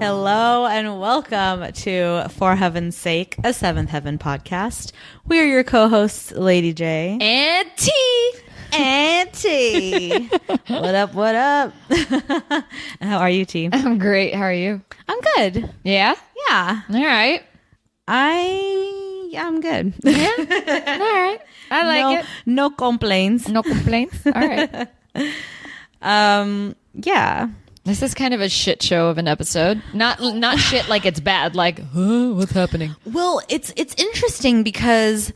Hello and welcome to For Heaven's Sake, a Seventh Heaven podcast. We're your co-hosts, Lady J. And T. And T. What up, what up? How are you, T? I'm great. How are you? I'm good. Yeah? Yeah. All right. I'm good. Yeah? All right. I like it. No complaints. No complaints? All right. Yeah. This is kind of a shit show of an episode. Not shit like it's bad, like, what's happening? Well, it's interesting because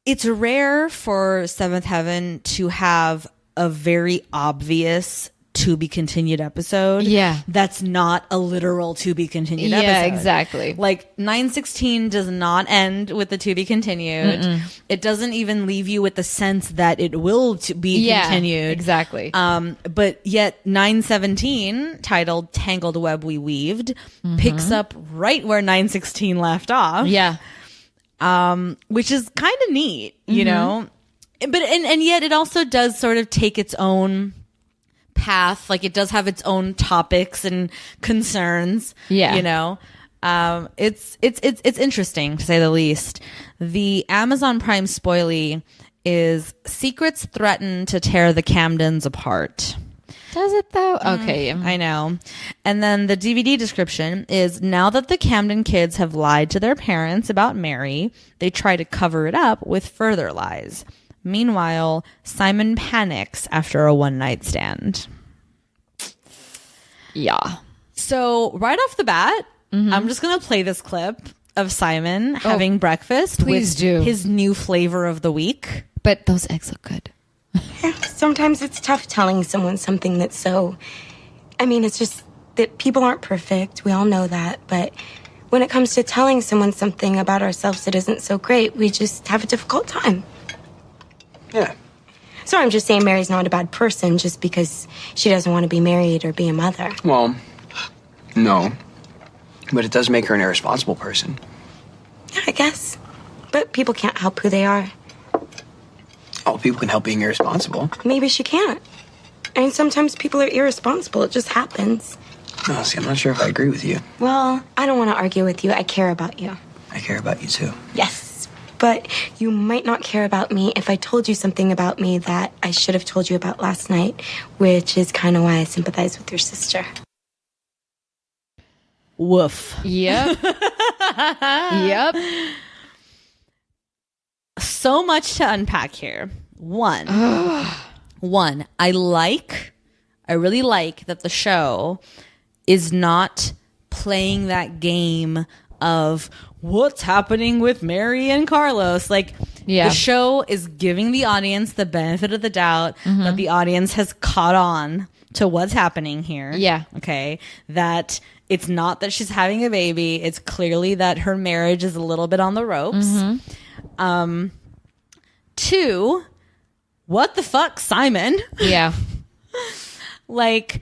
it's rare for Seventh Heaven to have a very obvious to be continued episode. Yeah. That's not a literal to be continued episode. Yeah, exactly. Like 916 does not end with the to be continued. It doesn't even leave you with the sense that it will be continued. Exactly. But yet 917, titled Tangled Web We Weaved, picks up right where 916 left off. Yeah. Which is kind of neat, you know? But and yet it also does sort of take its own path. Like it does have its own topics and concerns. Yeah. You know? It's interesting to say the least. The Amazon Prime spoilie is secrets threaten to tear the Camdens apart. Does it though? Okay. I know. And then the DVD description is, now that the Camden kids have lied to their parents about Mary, they try to cover it up with further lies. Meanwhile, Simon panics after a one-night stand. Yeah. So right off the bat, I'm just going to play this clip of Simon having breakfast please with do. his new flavor of the week. But those eggs look good. Sometimes it's tough telling someone something that's so... I mean, it's just that people aren't perfect. We all know that. But when it comes to telling someone something about ourselves that isn't so great, we just have a difficult time. Yeah. So I'm just saying Mary's not a bad person just because she doesn't want to be married or be a mother. Well, no. But it does make her an irresponsible person. Yeah, I guess. But people can't help who they are. Oh, people can help being irresponsible. Maybe she can't. I mean, sometimes people are irresponsible. It just happens. No, see, I'm not sure if I agree with you. Well, I don't want to argue with you. I care about you. I care about you, too. Yes. But you might not care about me if I told you something about me that I should have told you about last night, which is kind of why I sympathize with your sister. Woof. Yep. Yep. So much to unpack here. One, I really like that the show is not playing that game of what's happening with Mary and Carlos. Like, the show is giving the audience the benefit of the doubt that the audience has caught on to what's happening here. Yeah. Okay. That it's not that she's having a baby. It's clearly that her marriage is a little bit on the ropes. Two, what the fuck, Simon? Yeah. Like,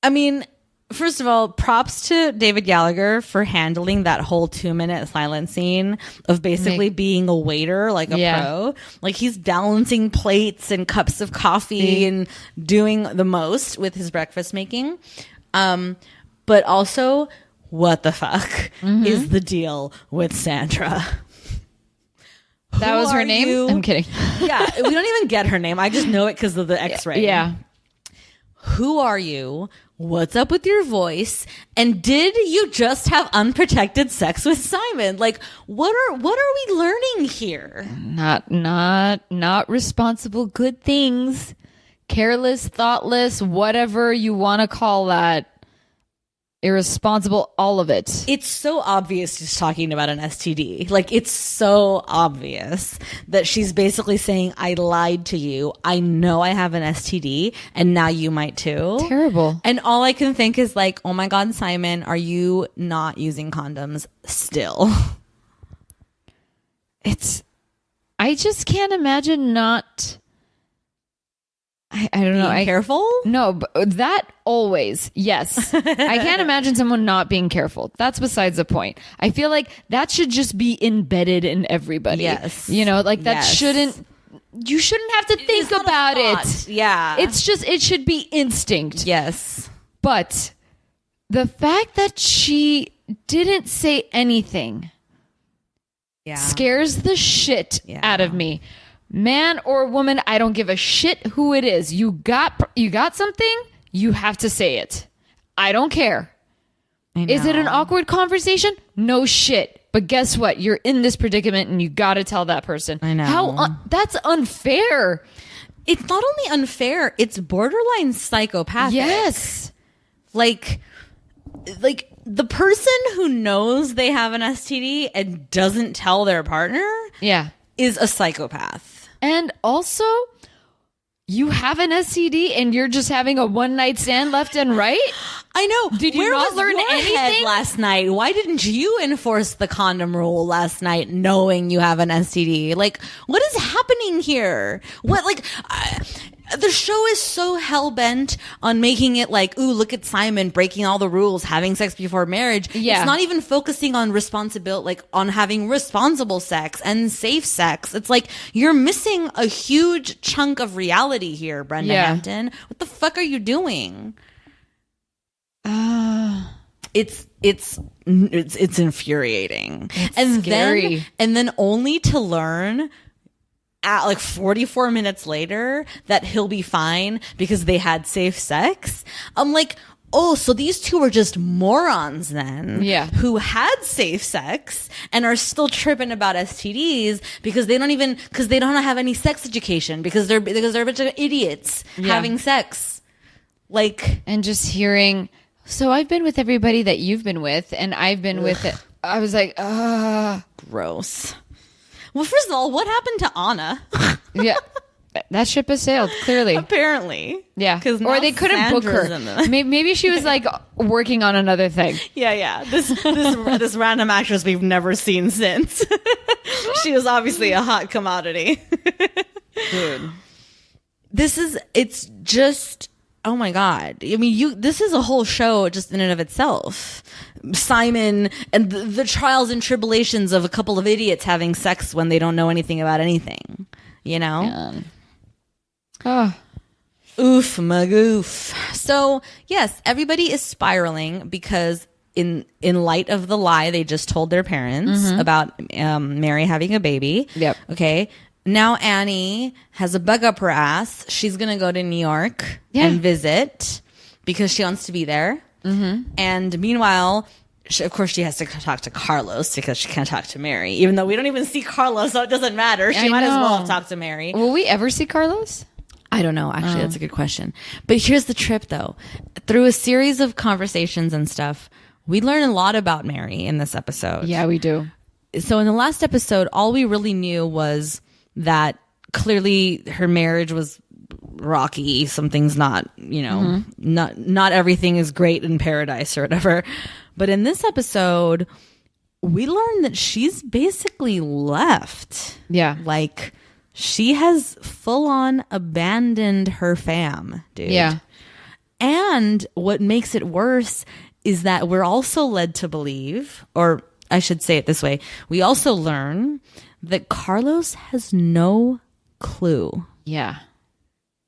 I mean, first of all, props to David Gallagher for handling that whole 2-minute silent scene of basically being a waiter, like a pro. Like, he's balancing plates and cups of coffee and doing the most with his breakfast making. But also, what the fuck is the deal with Sandra? That was her name? You? I'm kidding. Yeah, we don't even get her name. I just know it because of the X-ray. Yeah. Who are you? What's up with your voice? And did you just have unprotected sex with Simon? Like, what are we learning here? Not responsible good things. Careless, thoughtless, whatever you want to call that. Irresponsible, all of it. It's so obvious she's talking about an STD. Like, it's so obvious that she's basically saying, I lied to you. I know I have an STD, and now you might too. Terrible. And all I can think is like, oh my God, Simon, are you not using condoms still? I just can't imagine not... I don't know. Being careful? No, but that always. Yes. I can't imagine someone not being careful. That's besides the point. I feel like that should just be embedded in everybody. Yes. You know, like that Yes. you shouldn't have to think about it. Yeah. It should be instinct. Yes. But the fact that she didn't say anything scares the shit out of me. Man or woman, I don't give a shit who it is. You got something, you have to say it. I don't care. Is it an awkward conversation? No shit. But guess what? You're in this predicament and you got to tell that person. I know. That's unfair. It's not only unfair, it's borderline psychopathic. Yes. Like the person who knows they have an STD and doesn't tell their partner is a psychopath. And also, you have an STD and you're just having a one-night stand left and right? I know. Did you not learn anything last night? Why didn't you enforce the condom rule last night knowing you have an STD? Like, what is happening here? The show is so hell-bent on making it like, ooh, look at Simon breaking all the rules, having sex before marriage. Yeah. It's not even focusing on responsibility, like on having responsible sex and safe sex. It's like you're missing a huge chunk of reality here, Brenda Hampton. What the fuck are you doing? It's infuriating. It's scary. And then only to learn at like 44 minutes later that he'll be fine because they had safe sex. I'm like, oh, so these two are just morons then, who had safe sex and are still tripping about STDs because they don't have any sex education because they're a bunch of idiots having sex. Like, and just hearing, so I've been with everybody that you've been with, and I've been with it. I was like, gross. Well, first of all, what happened to Anna? Yeah, that ship has sailed, clearly. Apparently. Yeah. Or they couldn't book her. Maybe she was like working on another thing. Yeah. This random actress we've never seen since. She was obviously a hot commodity. Dude. It's just, oh my God. I mean, this is a whole show just in and of itself. Simon and the trials and tribulations of a couple of idiots having sex when they don't know anything about anything, you know? Oof, magoof. So yes, everybody is spiraling because in light of the lie they just told their parents about Mary having a baby. Yep. Okay. Now Annie has a bug up her ass. She's going to go to New York and visit because she wants to be there. And meanwhile, of course, she has to talk to Carlos because she can't talk to Mary, even though we don't even see Carlos, so it doesn't matter. She might as well have talked to Mary. Will we ever see Carlos? I don't know. Actually, that's a good question. But here's the trip, though. Through a series of conversations and stuff, we learn a lot about Mary in this episode. Yeah, we do. So in the last episode, all we really knew was that clearly her marriage was rocky. Something's not, not everything is great in paradise or whatever. But in this episode, we learned that she's basically left. Yeah. Like, she has full on abandoned her fam, dude. Yeah. And what makes it worse is that we're also led to believe, or I should say it this way, we also learn that Carlos has no clue. Yeah.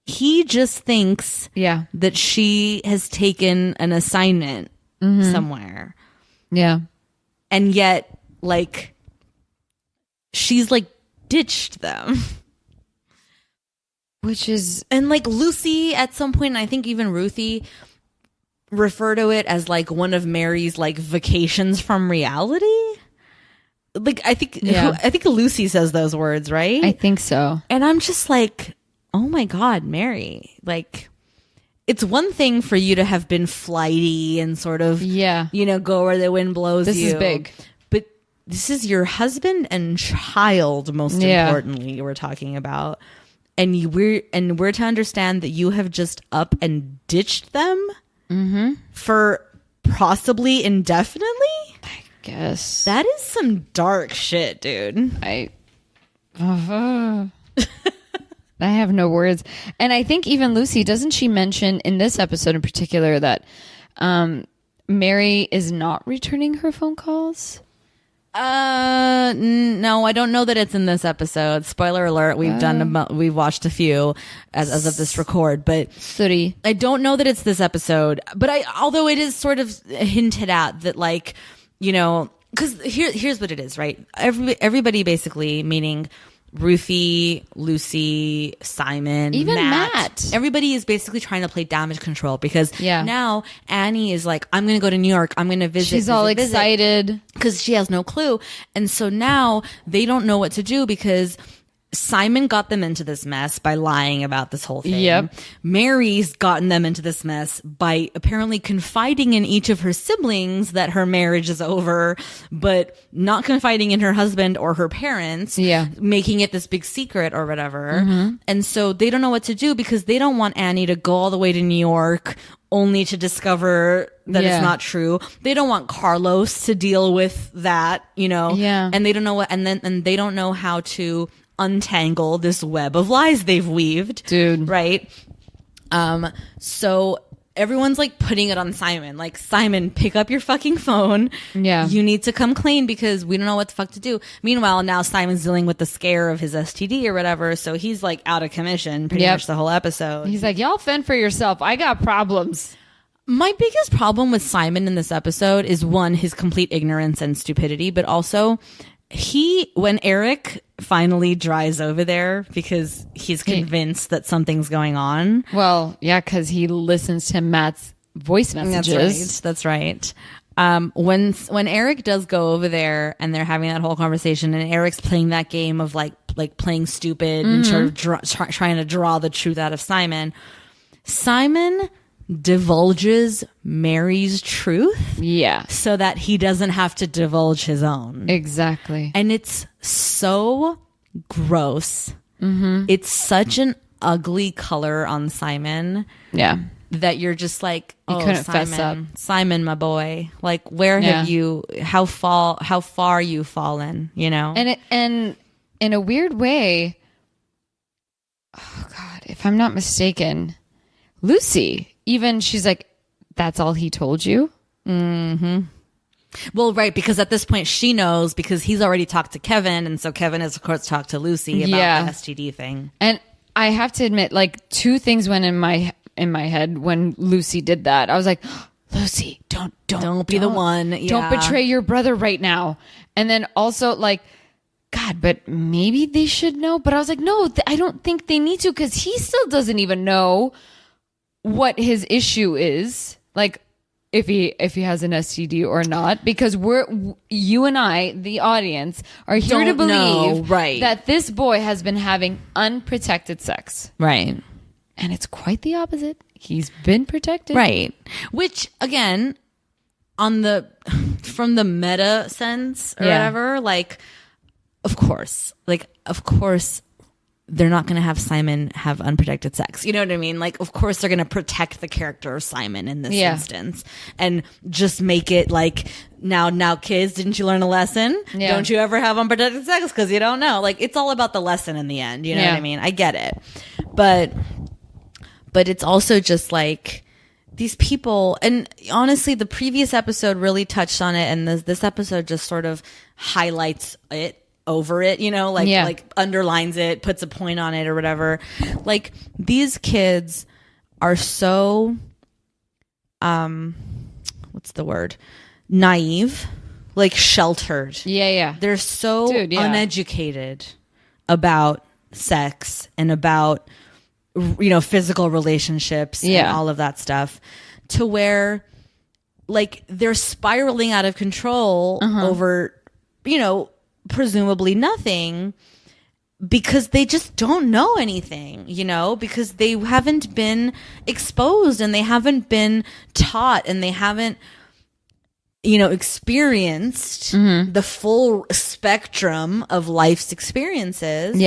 He just thinks that she has taken an assignment somewhere. Yeah. And yet, like, she's, like, ditched them. Which is... And, like, Lucy at some point, and I think even Ruthie, refer to it as, like, one of Mary's, like, vacations from reality. Like, I think Lucy says those words, right? I think so. And I'm just like, oh my God, Mary. Like, it's one thing for you to have been flighty and sort of, go where the wind blows you. This is big. But this is your husband and child, most importantly, we're talking about. And we're to understand that you have just up and ditched them for possibly indefinitely? I guess. That is some dark shit, dude. I have no words. And I think even Lucy, doesn't she mention in this episode in particular that Mary is not returning her phone calls? No, I don't know that it's in this episode. Spoiler alert: we've watched a few as of this record, but sorry, I don't know that it's this episode. But although it is sort of hinted at that, like, you know, because here's what it is, right? Everybody basically, meaning Ruthie, Lucy, Simon, even Matt. Everybody is basically trying to play damage control because now Annie is like, I'm going to go to New York. I'm going to visit. She's all excited because she has no clue. And so now they don't know what to do because Simon got them into this mess by lying about this whole thing. Yep. Mary's gotten them into this mess by apparently confiding in each of her siblings that her marriage is over, but not confiding in her husband or her parents. Yeah. Making it this big secret or whatever. And so they don't know what to do because they don't want Annie to go all the way to New York only to discover that it's not true. They don't want Carlos to deal with that, you know? Yeah. And they don't know what, and they don't know how to untangle this web of lies they've weaved, dude, right? So everyone's like putting it on Simon, like, Simon, pick up your fucking phone, you need to come clean because we don't know what the fuck to do. Meanwhile, now Simon's dealing with the scare of his STD or whatever, so he's like out of commission pretty much the whole episode. He's like, y'all fend for yourself, I got problems. My biggest problem with Simon in this episode is, one, his complete ignorance and stupidity, but also when Eric finally drives over there because he's convinced that something's going on. Well, yeah, because he listens to Matt's voice messages. That's right. When Eric does go over there and they're having that whole conversation and Eric's playing that game of like playing stupid and sort of trying to draw the truth out of Simon divulges Mary's truth, so that he doesn't have to divulge his own. Exactly. And it's so gross. It's such an ugly color on Simon. That you're just like, oh, couldn't fess up. Simon, my boy. Like, where have you? How far you fallen? You know. And in a weird way, oh God, if I'm not mistaken, Lucy. Even she's like, that's all he told you? Well, right, because at this point she knows because he's already talked to Kevin, and so Kevin has, of course, talked to Lucy about the STD thing. And I have to admit, like, two things went in my head when Lucy did that. I was like, oh, Lucy, don't be the one. Don't betray your brother right now. And then also, like, God, but maybe they should know. But I was like, no, I don't think they need to because he still doesn't even know what his issue is, like if he has an STD or not, because you and I, the audience, are here to believe that this boy has been having unprotected sex. Right. And it's quite the opposite. He's been protected. Right. Which, again, from the meta sense or whatever, like, of course, they're not going to have Simon have unprotected sex. You know what I mean? Like, of course, they're going to protect the character of Simon in this instance and just make it like, now, kids, didn't you learn a lesson? Yeah. Don't you ever have unprotected sex because you don't know. Like, it's all about the lesson in the end. You know what I mean? I get it. But it's also just like these people, and honestly, the previous episode really touched on it, and this episode just sort of highlights it. Over it, you know, like underlines it, puts a point on it or whatever. Like, these kids are so what's the word? Naive, like sheltered. They're so uneducated about sex and about, you know, physical relationships and all of that stuff, to where like they're spiraling out of control over, you know, presumably nothing, because they just don't know anything, you know, because they haven't been exposed and they haven't been taught and they haven't, you know, experienced the full spectrum of life's experiences.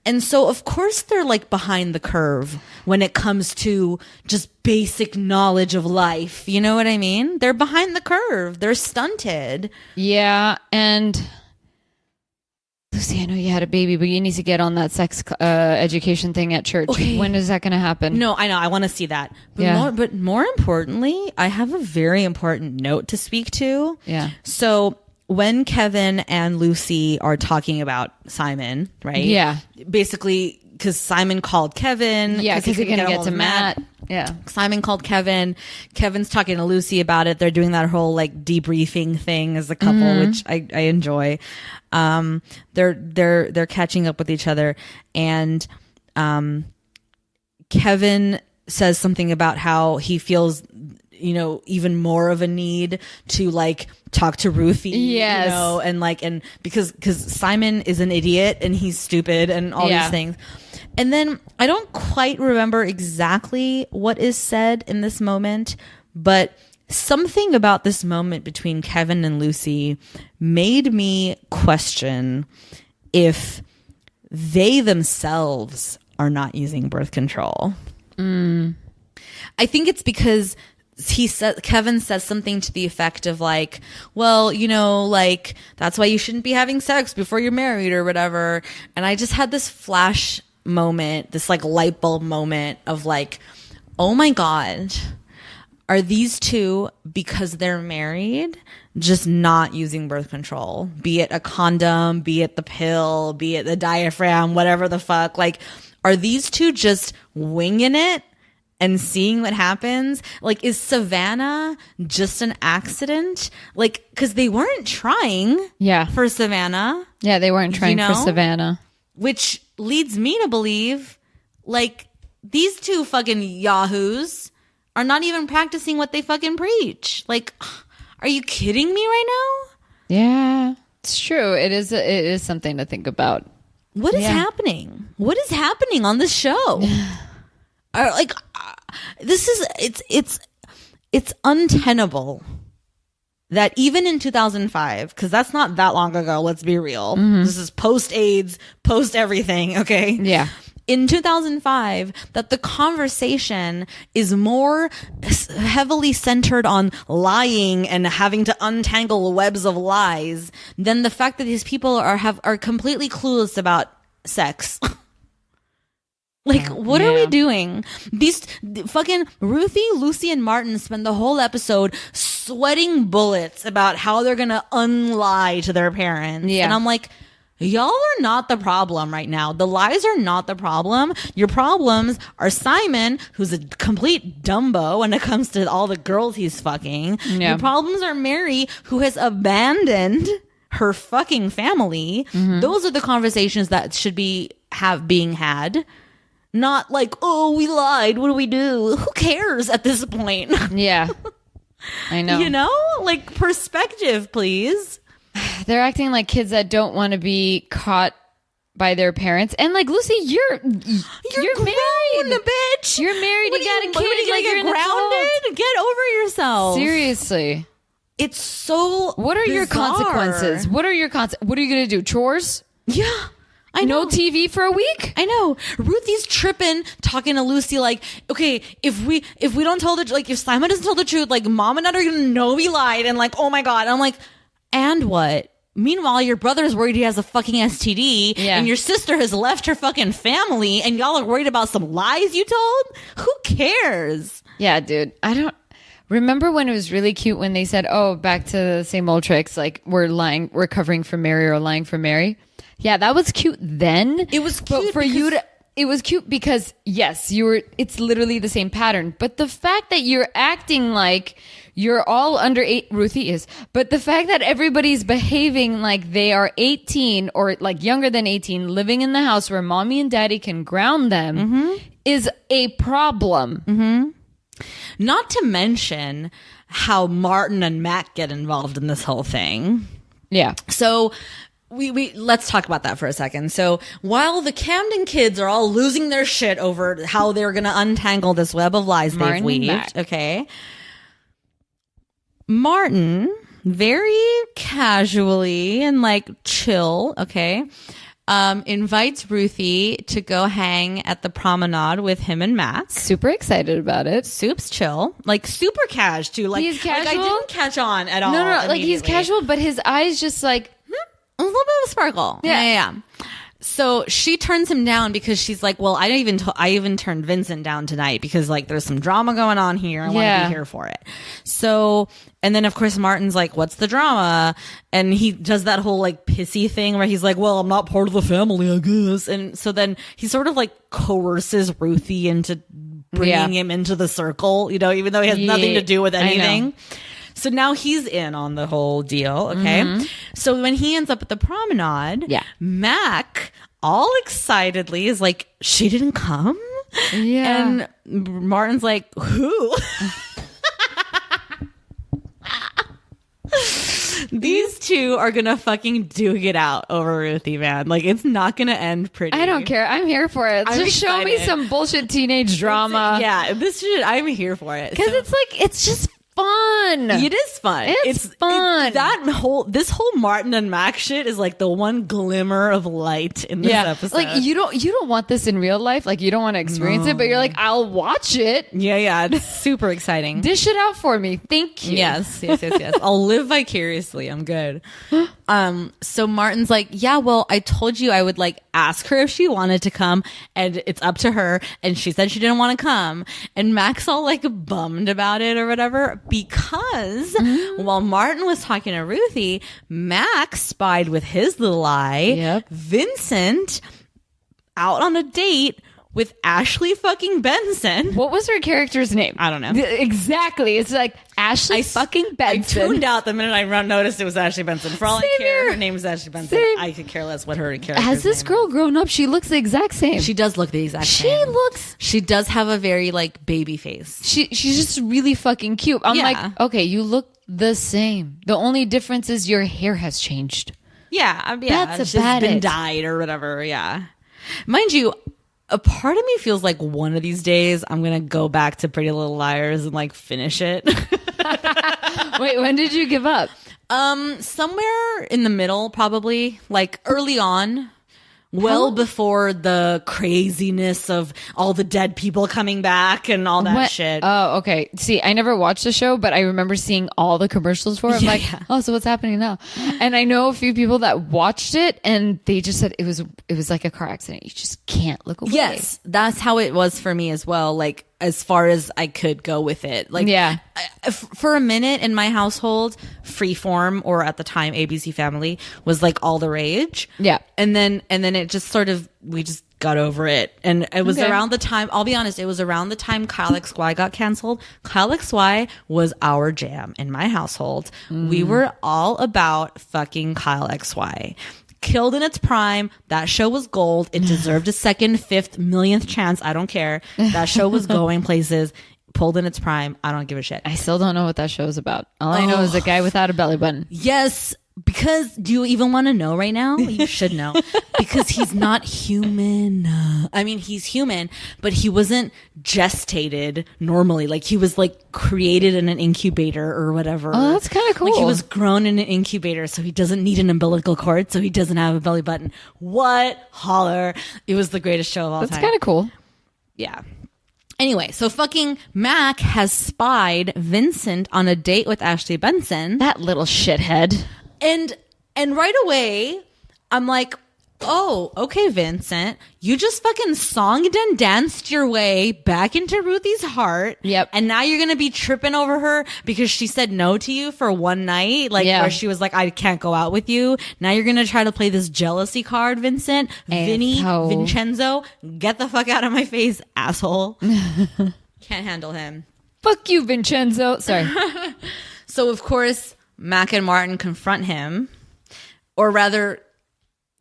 And so, of course, they're like behind the curve when it comes to just basic knowledge of life. You know what I mean? They're behind the curve. They're stunted. Yeah. And Lucy, I know you had a baby, but you need to get on that sex education thing at church. Okay. When is that going to happen? No, I know. I want to see that. But more importantly, I have a very important note to speak to. Yeah. So when Kevin and Lucy are talking about Simon, right? Yeah. Basically, because Simon called Kevin. Yeah, because he couldn't get to Matt. Yeah. Simon called Kevin. Kevin's talking to Lucy about it. They're doing that whole like debriefing thing as a couple, which I enjoy. They're catching up with each other, and Kevin says something about how he feels, even more of a need to like talk to Ruthie, yes. And because Simon is an idiot and he's stupid and all these things. And then I don't quite remember exactly what is said in this moment, but something about this moment between Kevin and Lucy made me question if they themselves are not using birth control. I think it's because Kevin says something to the effect of like, well, like that's why you shouldn't be having sex before you're married or whatever. And I just had this flash moment, this like light bulb moment of like, oh my God, are these two, because they're married, just not using birth control? Be it a condom, be it the pill, be it the diaphragm, whatever the fuck. Like, are these two just winging it and seeing what happens? Like, is Savannah just an accident? Like, because they weren't trying for Savannah. Yeah, they weren't trying for Savannah. Which leads me to believe, like, these two fucking yahoos are not even practicing what they fucking preach. Like, are you kidding me right now? Yeah, it's true. It is something to think about. What is happening? What is happening on this show? It's untenable that even in 2005, because that's not that long ago, let's be real. This is post-AIDS, post-everything, okay? Yeah. In 2005, that the conversation is more heavily centered on lying and having to untangle webs of lies than the fact that these people are completely clueless about sex. Like, what are we doing? These fucking Ruthie, Lucy, and Martin spend the whole episode sweating bullets about how they're gonna unlie to their parents. Yeah. And I'm like, y'all are not the problem right now. The lies are not the problem. Your problems are Simon, who's a complete dumbo when it comes to all the girls he's fucking. Yeah. Your problems are Mary, who has abandoned her fucking family. Those are the conversations that should be being had. Not like, oh, we lied. What do we do? Who cares at this point? Yeah. I know. Like, perspective, please. They're acting like kids that don't want to be caught by their parents. And like, Lucy, you're grown, married, bitch. You're married. You got a kid. What are you gonna get grounded? Get over yourself. Seriously. It's so What are your bizarre. consequences? What are you gonna do? Chores? Yeah. I know. No TV for a week? I know. Ruthie's tripping, talking to Lucy like, okay, if we don't tell the, like, if Simon doesn't tell the truth, like, Mom and Dad are gonna know we lied, and like, oh my God. And I'm like, and what? Meanwhile, your brother's worried he has a fucking STD, and your sister has left her fucking family, and y'all are worried about some lies you told? Who cares? Yeah, dude. I don't remember when it was really cute when they said, oh, back to the same old tricks, like we're covering for Mary or lying for Mary. Yeah, that was cute then. It was cute. But for you to, it was cute because, yes, it's literally the same pattern. But the fact that you're acting like you're all under 8, Ruthie is, but the fact that everybody's behaving like they are 18 or like younger than 18, living in the house where mommy and daddy can ground them is a problem. Not to mention how Martin and Matt get involved in this whole thing. Yeah. So we let's talk about that for a second. So while the Camden kids are all losing their shit over how they're going to untangle this web of lies they've weaved, okay, Martin very casually and like chill, okay, invites Ruthie to go hang at the promenade with him and Matt. Super excited about it. Soup's chill, like super cash too. Like, he's casual. Like I didn't catch on at all. No, like he's casual, but his eyes just like. A little bit of a sparkle. Yeah. So she turns him down because she's like, well, I even turned Vincent down tonight because like there's some drama going on here. I want to be here for it. So, and then of course Martin's like, what's the drama? And he does that whole like pissy thing where he's like, well, I'm not part of the family, I guess. And so then he sort of like coerces Ruthie into bringing him into the circle, you know, even though he has nothing to do with anything. So now he's in on the whole deal, okay? So when he ends up at the promenade, Mac, all excitedly, is like, she didn't come? Yeah. And Martin's like, who? These two are gonna fucking duke it out over Ruthie, man. Like, it's not gonna end pretty. I don't care. I'm here for it. Just show me some bullshit teenage drama. I'm here for it. Because it's like, it's just fun. It is fun. It's fun. This whole Martin and Mac shit is like the one glimmer of light in this episode. Like you don't want this in real life. Like you don't want to experience it, but you're like, I'll watch it. Yeah. It's super exciting. Dish it out for me. Thank you. Yes. I'll live vicariously. I'm good. So Martin's like, yeah, well, I told you I would like ask her if she wanted to come, and it's up to her. And she said she didn't want to come. And Mac's all like bummed about it or whatever, because while Martin was talking to Ruthie, Mac spied with his little eye Vincent out on a date with Ashley fucking Benson. What was her character's name? I don't know. Exactly. It's like Ashley fucking Benson. I tuned out the minute I noticed it was Ashley Benson. For all I care, her name is Ashley Benson. I could care less what her character is. Has this girl grown up? She looks the exact same. She does look the exact same. She does have a very like baby face. She's just really fucking cute. I'm like, okay, you look the same. The only difference is your hair has changed. That's about it. Been dyed or whatever. Yeah. Mind you, a part of me feels like one of these days I'm gonna go back to Pretty Little Liars and like finish it. Wait, when did you give up? Somewhere in the middle, probably like early on. Well before the craziness of all the dead people coming back and all that shit. Oh, okay. See, I never watched the show, but I remember seeing all the commercials for it. I'm like, oh, so what's happening now? And I know a few people that watched it, and they just said it was like a car accident. You just can't look away. Yes, that's how it was for me as well. Like, as far as I could go with it. Like, for a minute in my household, Freeform, or at the time ABC Family, was like all the rage. Yeah. And then it just sort of, we just got over it. And it was around the time, I'll be honest, it was around the time Kyle XY got canceled. Kyle XY was our jam in my household. We were all about fucking Kyle XY. Killed in its prime. That show was gold. It deserved a second, fifth, millionth chance. I don't care. That show was going places. Pulled in its prime. I don't give a shit. I still don't know what that show is about. All I know is a guy without a belly button. Yes. Because do you even want to know right now? You should know. Because he's not human. I mean, he's human, but he wasn't gestated normally. Like, he was like created in an incubator or whatever. Oh, that's kind of cool. Like, he was grown in an incubator, so he doesn't need an umbilical cord, so he doesn't have a belly button. What? Holler. It was the greatest show of all time. That's kind of cool. Yeah. Anyway, so fucking Mac has spied Vincent on a date with Ashley Benson. That little shithead. And right away, I'm like, oh, okay, Vincent, you just fucking songed and danced your way back into Ruthie's heart. Yep. And now you're going to be tripping over her because she said no to you for one night, like where she was like, I can't go out with you. Now you're going to try to play this jealousy card, Vincent. Vincenzo, get the fuck out of my face, asshole. Can't handle him. Fuck you, Vincenzo. Sorry. So, of course, Mac and Martin confront him, or rather,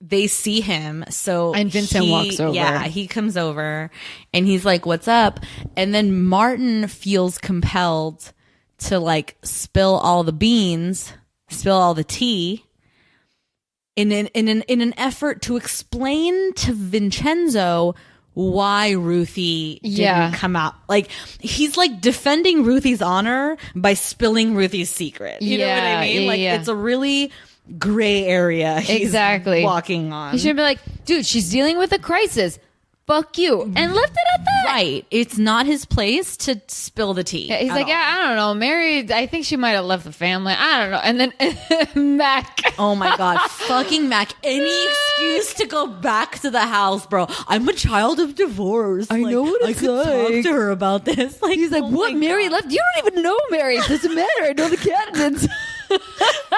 they see him. So and Vincent walks over. Yeah, he comes over and he's like, "What's up?" And then Martin feels compelled to like spill all the beans, spill all the tea, in an effort to explain to Vincenzo why Ruthie didn't come out. Like, he's like defending Ruthie's honor by spilling Ruthie's secret. You know what I mean? It's a really gray area he's walking on. He should be like, dude, she's dealing with a crisis. fuck you, and left it at that. Right. It's not his place to spill the tea. Yeah, he's like, yeah, I don't know. Mary, I think she might have left the family. I don't know. And then Mac. Oh my God. Fucking Mac. Any excuse to go back to the house, bro. I'm a child of divorce. I know what it's I could like. talk to her about this. Like, He's like, what? Mary left? You don't even know Mary. It doesn't matter. I know the Camdens.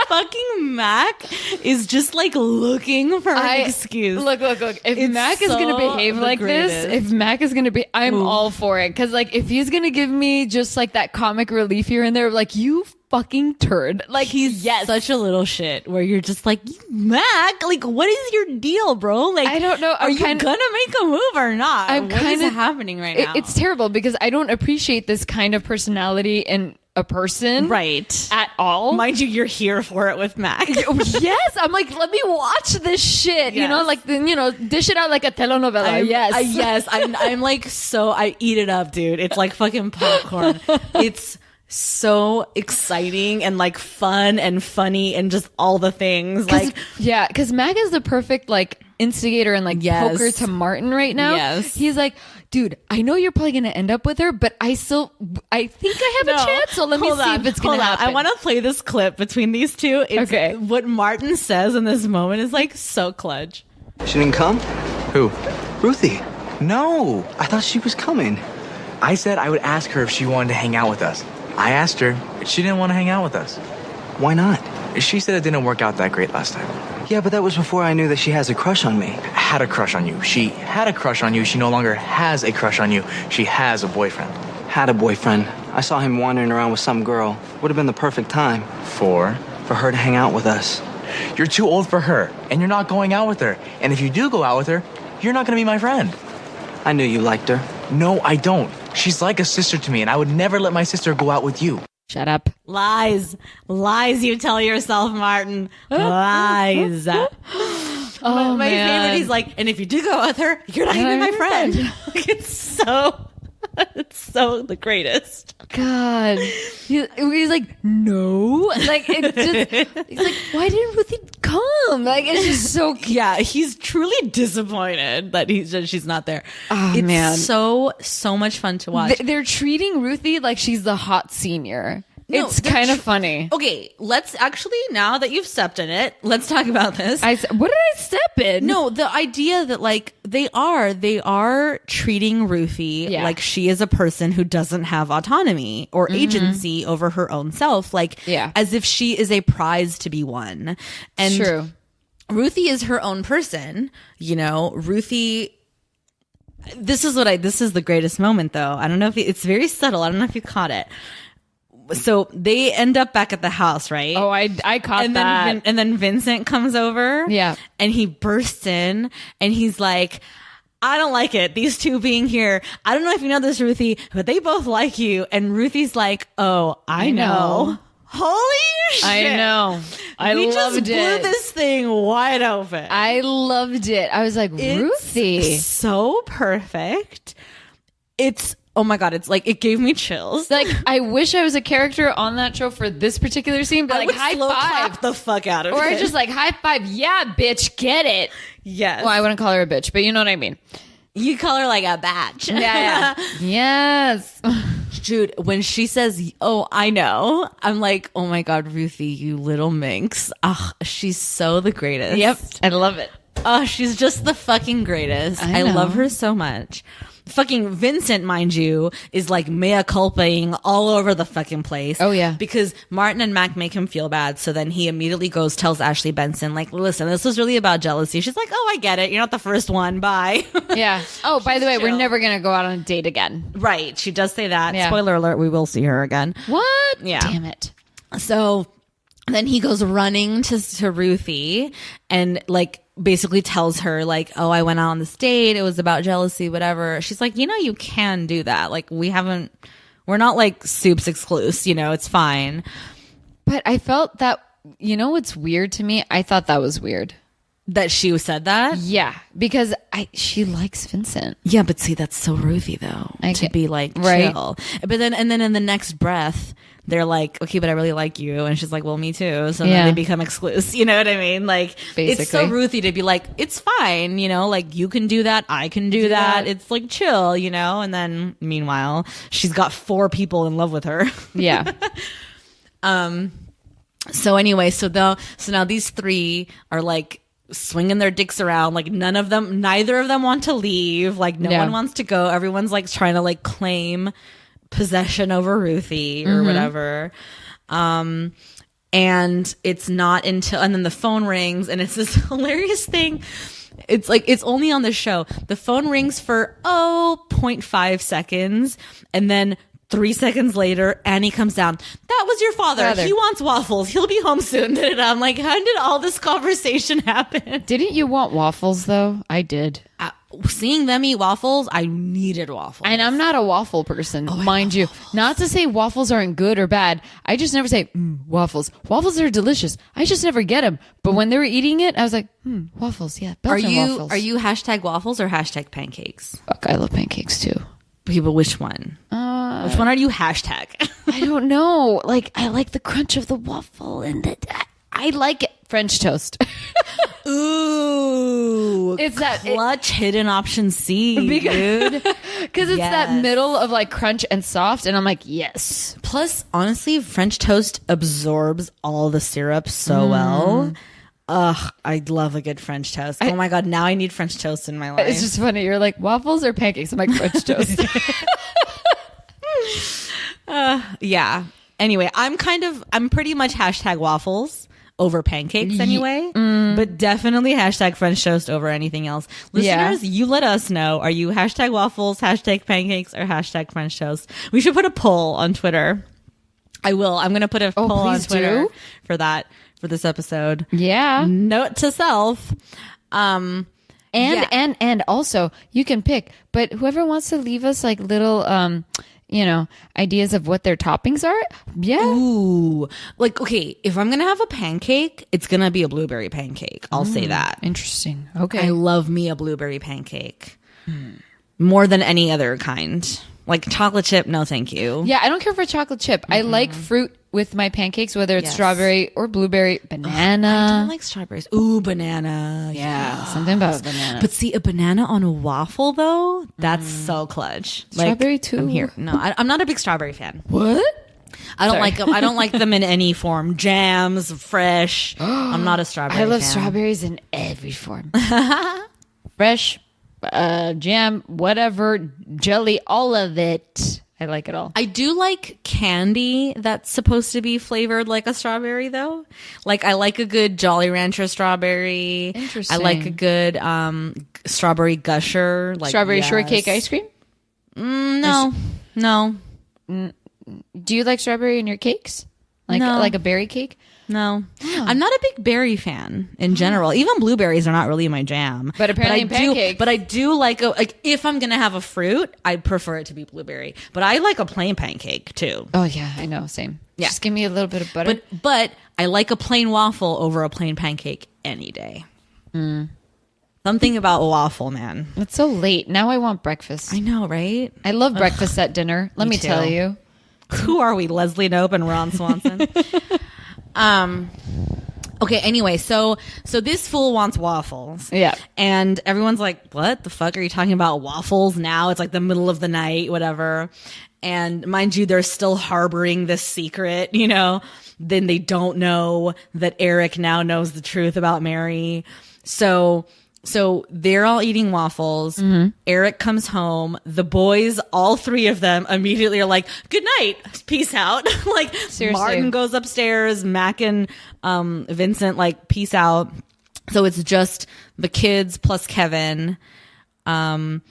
Fucking Mac is just like looking for an excuse. Look. If Mac is going to behave like this, if Mac is going to be, I'm all for it. Because like, if he's going to give me just like that comic relief here and there, like, you fucking turd. Like, he's such a little shit where you're just like, Mac, like, what is your deal, bro? Like, I don't know. Are you gonna make a move or not? What is happening right now? It's terrible because I don't appreciate this kind of personality in a person, right, at all. Mind you, you're here for it with Mac. Yes, I'm like, let me watch this shit. Yes. You know, like, dish it out like a telenovela. Yes, I'm like, so I eat it up, dude. It's like fucking popcorn. It's so exciting and like fun and funny and just all the things. Like, yeah, because Mac is the perfect like instigator and like poker to Martin right now. Yes, he's like, dude, I know you're probably going to end up with her, but I think I have a chance, so let me see if it's going to happen. I want to play this clip between these two. Okay. What Martin says in this moment is like so clutch. She didn't come? Who? Ruthie. No. I thought she was coming. I said I would ask her if she wanted to hang out with us. I asked her, but she didn't want to hang out with us. Why not? She said it didn't work out that great last time. Yeah, but that was before I knew that she has a crush on me. Had a crush on you. She had a crush on you. She no longer has a crush on you. She has a boyfriend. Had a boyfriend. I saw him wandering around with some girl. Would have been the perfect time. For her to hang out with us. You're too old for her, and you're not going out with her. And if you do go out with her, you're not going to be my friend. I knew you liked her. No, I don't. She's like a sister to me, and I would never let my sister go out with you. Shut up. Lies you tell yourself, Martin. Lies. My favorite, he's like, and if you do go with her, you're not even my friend. Like, it's so the greatest. God. He's like, no. Like, it just, he's like, why didn't Ruthie come? Like, it's just so cute. Yeah, he's truly disappointed that she's not there. Oh, it's man. so much fun to watch. They're treating Ruthie like she's the hot senior. No, it's kind of funny. Okay, let's actually, now that you've stepped in it, let's talk about this. What did I step in? No, the idea that like they are treating Ruthie like she is a person who doesn't have autonomy or agency over her own self, like as if she is a prize to be won. And true. Ruthie is her own person, you know. Ruthie, this is the greatest moment though. I don't know if it's very subtle. I don't know if you caught it. So they end up back at the house, right? Oh, I caught that. And then Vincent comes over. Yeah. And he bursts in and he's like, I don't like it. These two being here. I don't know if you know this, Ruthie, but they both like you. And Ruthie's like, oh, I know. Holy shit. I know. We just blew this thing wide open. I loved it. I was like, Ruthie. It's so perfect. Oh my God, it's like, it gave me chills. Like, I wish I was a character on that show for this particular scene, but I like, would high slow five clap the fuck out of it. Or I just like, high five, yeah, bitch, get it. Yes. Well, I wouldn't call her a bitch, but you know what I mean. You call her like a batch. Yeah. Yes. Dude, when she says, oh, I know, I'm like, oh my God, Ruthie, you little minx. Ugh, she's so the greatest. Yep. I love it. Oh, she's just the fucking greatest. I love her so much. Fucking Vincent, mind you, is like mea culpaing all over the fucking place. Oh, yeah. Because Martin and Mac make him feel bad. So then he immediately tells Ashley Benson, like, listen, this was really about jealousy. She's like, oh, I get it. You're not the first one. Bye. Yeah. Oh, by the way, we're never going to go out on a date again. Right. She does say that. Yeah. Spoiler alert, we will see her again. What? Yeah. Damn it. So then he goes running to Ruthie and like basically tells her like, oh, I went out on this date. It was about jealousy, whatever. She's like, you know, you can do that. Like we're not like Soup's exclusive, you know, it's fine. But I felt that, you know what's weird to me? I thought that was weird. That she said that? Yeah, because she likes Vincent. Yeah, but see, that's so Ruthie though. To be like chill. But then in the next breath, they're like, okay, but I really like you. And she's like, well, me too. So then they become exclusive. You know what I mean? Like, basically. It's so Ruthie to be like, it's fine. You know, like you can do that. I can do that. It's like chill, you know? And then meanwhile, she's got 4 people in love with her. Yeah. So anyway, so now these 3 are like swinging their dicks around. Like neither of them want to leave. Like no one wants to go. Everyone's like trying to like claim possession over Ruthie or whatever. And it's not until, and then the phone rings and it's this hilarious thing. It's like, it's only on the show. The phone rings for 0.5 seconds. And then 3 seconds later, Annie comes down. That was your father. He wants waffles. He'll be home soon. And I'm like, how did all this conversation happen? Didn't you want waffles though? I did. Seeing them eat waffles, I needed waffles. And I'm not a waffle person, mind you. Not to say waffles aren't good or bad. I just never say, waffles. Waffles are delicious. I just never get them. But when they were eating it, I was like, waffles. Yeah, Belgian waffles. Are you hashtag waffles or hashtag pancakes? Fuck, I love pancakes too. People, which one? Which one are you hashtag? I don't know. Like, I like the crunch of the waffle and I like it. French toast. Ooh. It's that clutch hidden option C, dude. Because it's that middle of like crunch and soft. And I'm like, yes. Plus, honestly, French toast absorbs all the syrup so well. Ugh, I love a good French toast. Oh my God, now I need French toast in my life. It's just funny. You're like, waffles or pancakes? I'm like, French toast. Yeah. Anyway, I'm pretty much hashtag waffles over pancakes anyway, but definitely hashtag French toast over anything else. Listeners, you let us know. Are you hashtag waffles, hashtag pancakes, or hashtag French toast? We should put a poll on Twitter. I will. I'm going to put a poll on Twitter for this episode. Yeah. Note to self. And also you can pick, but whoever wants to leave us like little, ideas of what their toppings are. Yeah. Ooh. Like, okay, if I'm going to have a pancake, it's going to be a blueberry pancake. I'll say that. Interesting. Okay. I love me a blueberry pancake. More than any other kind. Like chocolate chip, no thank you. Yeah, I don't care for chocolate chip. I like fruit with my pancakes, whether it's strawberry or blueberry, banana. I don't like strawberries. Ooh, banana. Yeah, something about banana. But see, a banana on a waffle though, that's so clutch. Strawberry too. I'm here. No, I'm not a big strawberry fan. What? I don't like them. I don't like them in any form. Jams, fresh. I'm not a strawberry fan. I love strawberries in every form. Fresh, jam, whatever, jelly, all of it. I like it all. I do like candy that's supposed to be flavored like a strawberry, though. Like, I like a good Jolly Rancher strawberry. Interesting. I like a good strawberry gusher. Like strawberry shortcake ice cream? No. Do you like strawberry in your cakes? Like a berry cake? No. I'm not a big berry fan in general. Even blueberries are not really my jam. But apparently pancakes. But I do like if I'm going to have a fruit, I prefer it to be blueberry. But I like a plain pancake too. Oh yeah, I know, same. Yeah. Just give me a little bit of butter. But I like a plain waffle over a plain pancake any day. Something about a waffle, man. It's so late. Now I want breakfast. I know, right? I love breakfast at dinner. Let me tell you. Who are we? Leslie Knope and Ron Swanson. Okay, anyway, so this fool wants waffles. Yeah. And everyone's like, what the fuck are you talking about waffles now? It's like the middle of the night, whatever. And mind you, they're still harboring this secret, Then they don't know that Eric now knows the truth about Mary. So they're all eating waffles. Mm-hmm. Eric comes home. The boys, all 3 of them, immediately are like, good night. Peace out. Like, seriously. Martin goes upstairs. Mac and Vincent, like, peace out. So it's just the kids plus Kevin. I don't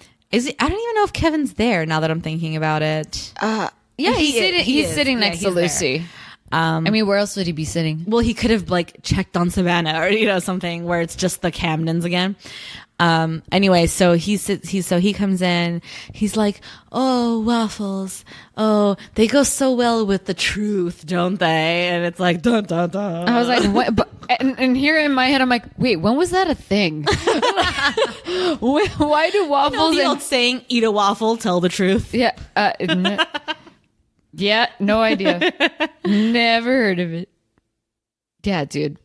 even know if Kevin's there now that I'm thinking about it. Yeah, he's sitting next to Lucy. I mean, where else would he be sitting? Well, he could have like checked on Savannah or something where it's just the Camdens again. Anyway, so he comes in, he's like, oh, waffles. Oh, they go so well with the truth, don't they? And it's like, dun, dun, dun. I was like, what? But, and here in my head, I'm like, wait, when was that a thing? Why do waffles? The old saying, eat a waffle, tell the truth. Yeah. Yeah. No idea. Never heard of it. Yeah, dude.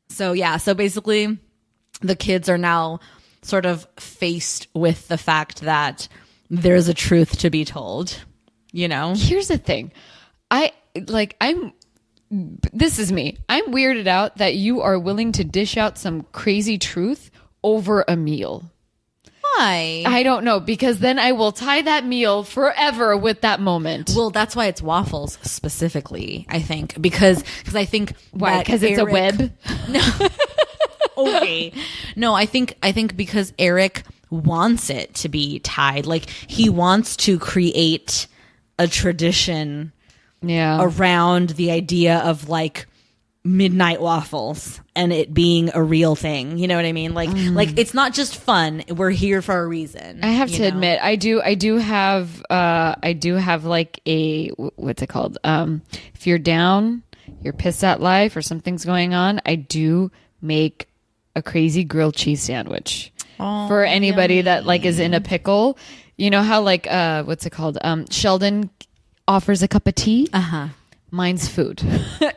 So basically the kids are now sort of faced with the fact that there's a truth to be told, Here's the thing. This is me. I'm weirded out that you are willing to dish out some crazy truth over a meal. Why? I don't know, because then I will tie that meal forever with that moment. Well, that's why it's waffles specifically, I think, because I think why? Because it's a web. No. Okay. No, I think because Eric wants it to be tied. Like he wants to create a tradition around the idea of like midnight waffles and it being a real thing. You know what I mean? Like it's not just fun. We're here for a reason. I have to admit, I do have like a, what's it called? If you're down, you're pissed at life or something's going on, I do make a crazy grilled cheese sandwich for anybody that like is in a pickle. You know how like, what's it called? Sheldon offers a cup of tea. Mine's food.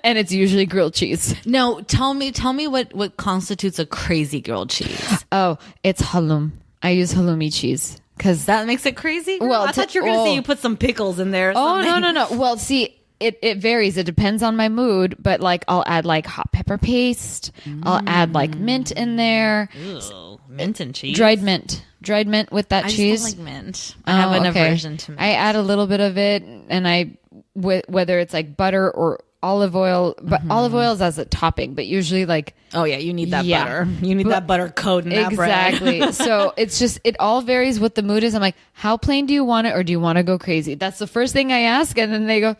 And it's usually grilled cheese. No, tell me what constitutes a crazy grilled cheese. Oh, it's halloum. I use halloumi cheese. Cause that makes it crazy? Well, I thought you were going to say you put some pickles in there or something. No. Well, see, it varies. It depends on my mood, but like I'll add like hot pepper paste. I'll add like mint in there. Ew, mint and cheese? Dried mint with that cheese. I just don't like mint. I have an aversion to mint. I add a little bit of it, and whether it's like butter or olive oil, but olive oil is as a topping, but usually like, oh yeah, you need that butter. You need that butter coat in that bread. Exactly. So it's just, it all varies what the mood is. I'm like, how plain do you want it, or do you want to go crazy? That's the first thing I ask, and then they go,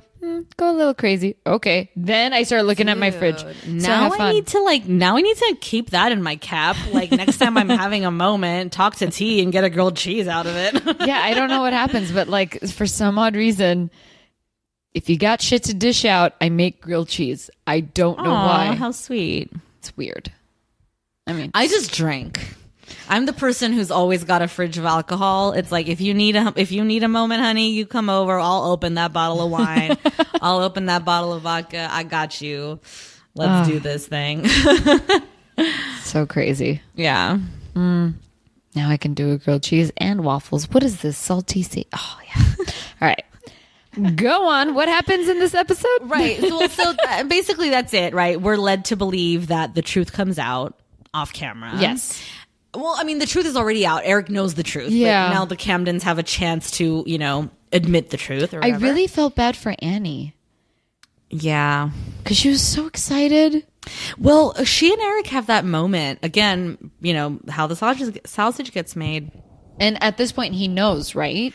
go a little crazy. Okay. Then I start looking at my fridge. Now I need to keep that in my cap. Like next time I'm having a moment, talk to T and get a grilled cheese out of it. Yeah, I don't know what happens, but like for some odd reason, if you got shit to dish out, I make grilled cheese. I don't know why. How sweet. It's weird. I mean, I just drink. I'm the person who's always got a fridge of alcohol. It's like if you need a moment, honey, you come over. I'll open that bottle of wine. I'll open that bottle of vodka. I got you. Let's do this thing. So crazy. Yeah. Now I can do a grilled cheese and waffles. What is this salty? Oh yeah. All right. Go on. What happens in this episode? Right. So basically that's it, right? We're led to believe that the truth comes out off camera. Yes. Well, I mean, the truth is already out. Eric knows the truth. Yeah. But now the Camdens have a chance to, admit the truth or whatever. I really felt bad for Annie. Yeah. Because she was so excited. Well, she and Eric have that moment. Again, how the sausage gets made. And at this point, he knows, right?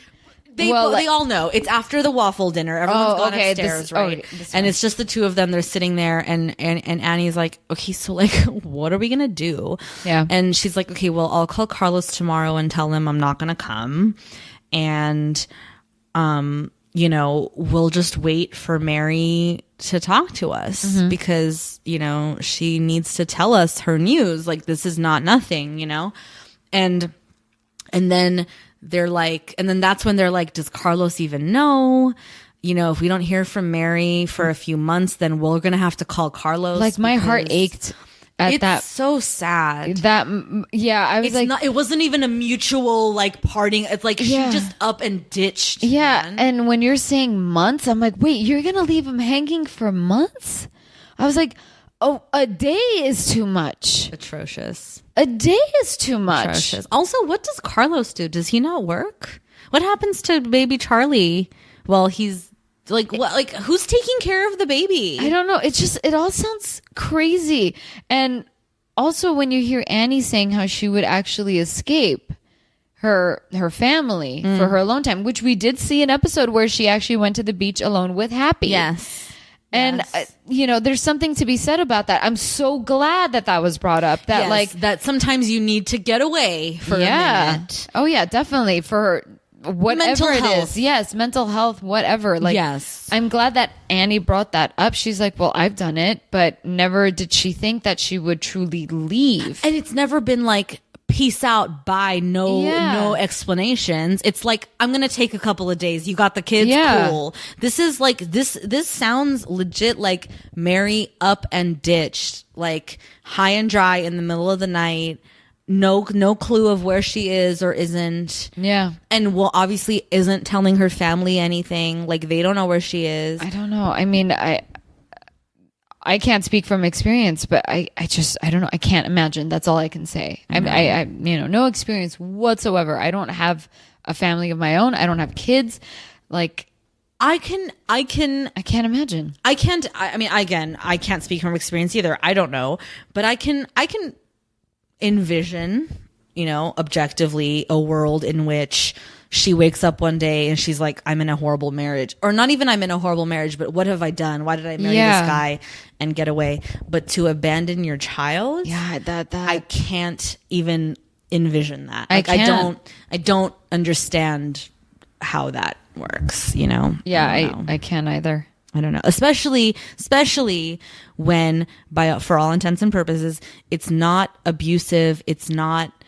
They all know. It's after the waffle dinner. Everyone's gone upstairs, right? And it's just the two of them. They're sitting there, and Annie's like, okay, so like, what are we gonna do? Yeah. And she's like, okay, well, I'll call Carlos tomorrow and tell him I'm not gonna come, and we'll just wait for Mary to talk to us because she needs to tell us her news. Like, this is not nothing, and then. They're like, and then that's when they're like, does Carlos even know? If we don't hear from Mary for a few months, then we're going to have to call Carlos. Like my heart ached at that. It's so sad. I was it wasn't even a mutual like parting. It's like she just up and ditched. Yeah. Man. And when you're saying months, I'm like, wait, you're going to leave him hanging for months? I was like, oh, a day is too much. Atrocious. A day is too much. Atrocious. Also, what does Carlos do? Does he not work? What happens to baby Charlie? Well, he's like, what? Like, who's taking care of the baby? I don't know. It all sounds crazy. And also, when you hear Annie saying how she would actually escape her family for her alone time, which we did see an episode where she actually went to the beach alone with Happy. Yes. And, there's something to be said about that. I'm so glad that was brought up. That that sometimes you need to get away for a minute. Oh, yeah, definitely. For whatever it is. Yes, mental health, whatever. Like, yes. I'm glad that Annie brought that up. She's like, well, I've done it, but never did she think that she would truly leave. And it's never been like, peace out, bye, no explanations. It's like, I'm gonna take a couple of days. You got the kids, cool. This is like this sounds legit like Mary up and ditched, like high and dry in the middle of the night. No clue of where she is or isn't. Yeah. And obviously isn't telling her family anything. Like they don't know where she is. I don't know. I mean, I can't speak from experience, but I don't know. I can't imagine. That's all I can say. I no experience whatsoever. I don't have a family of my own. I don't have kids. Like, I can't imagine. I can't speak from experience either. I don't know, but I can envision, objectively a world in which she wakes up one day and she's like, I'm in a horrible marriage. Or not even I'm in a horrible marriage, but what have I done? Why did I marry this guy and get away? But to abandon your child? Yeah, that I can't even envision that. Like, I don't understand how that works, Yeah, I can't either. I don't know. Especially when for all intents and purposes, it's not abusive. She's not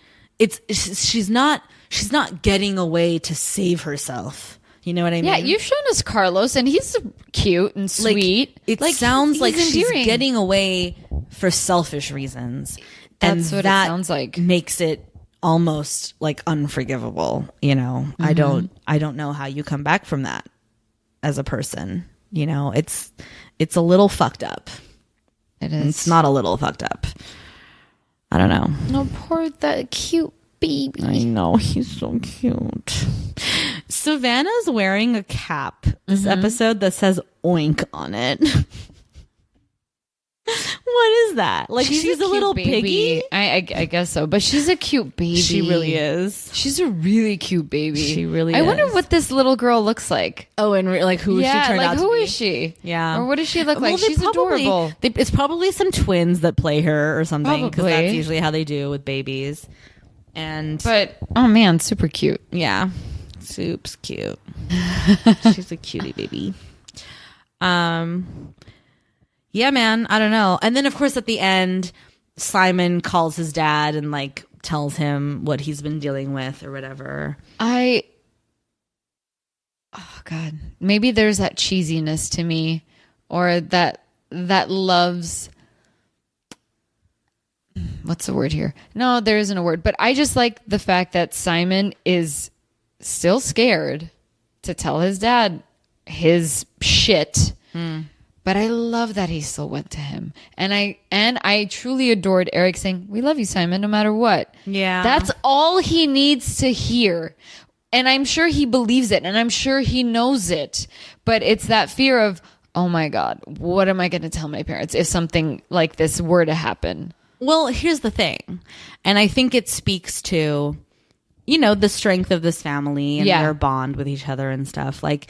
getting away to save herself. You know what I mean? Yeah, you've shown us Carlos, and he's cute and sweet. It sounds like she's getting away for selfish reasons. That's what it sounds like. Makes it almost like unforgivable. Mm-hmm. I don't know how you come back from that as a person. It's a little fucked up. It is. It's not a little fucked up. I don't know. No, poor that cute baby. I know, he's so cute. Savannah's wearing a cap this episode that says oink on it. What is that? Like, she's a little baby. piggy? I guess so, but she's a cute baby. She really is. She's a really cute baby. She really is. I wonder what this little girl looks like. Oh, and who she turned out to be. Who is she? Yeah. Or what does she look like? She's adorable. It's probably some twins that play her or something, because Probably. that's usually how they do with babies. But oh man, super cute. Yeah, soup's cute. She's a cutie baby. Yeah, man, I don't know. And then of course at the end, Simon calls his dad and like tells him what he's been dealing with or whatever. Oh God, maybe there's that cheesiness to me, or that loves. What's the word here? No, there isn't a word. But I just like the fact that Simon is still scared to tell his dad his shit. But I love that he still went to him. And I truly adored Eric saying, we love you, Simon, no matter what. Yeah. That's all he needs to hear. And I'm sure he believes it. And I'm sure he knows it. But it's that fear of, oh my God, what am I going to tell my parents if something like this were to happen? Well, here's the thing. And I think it speaks to, the strength of this family and their bond with each other and stuff. Like,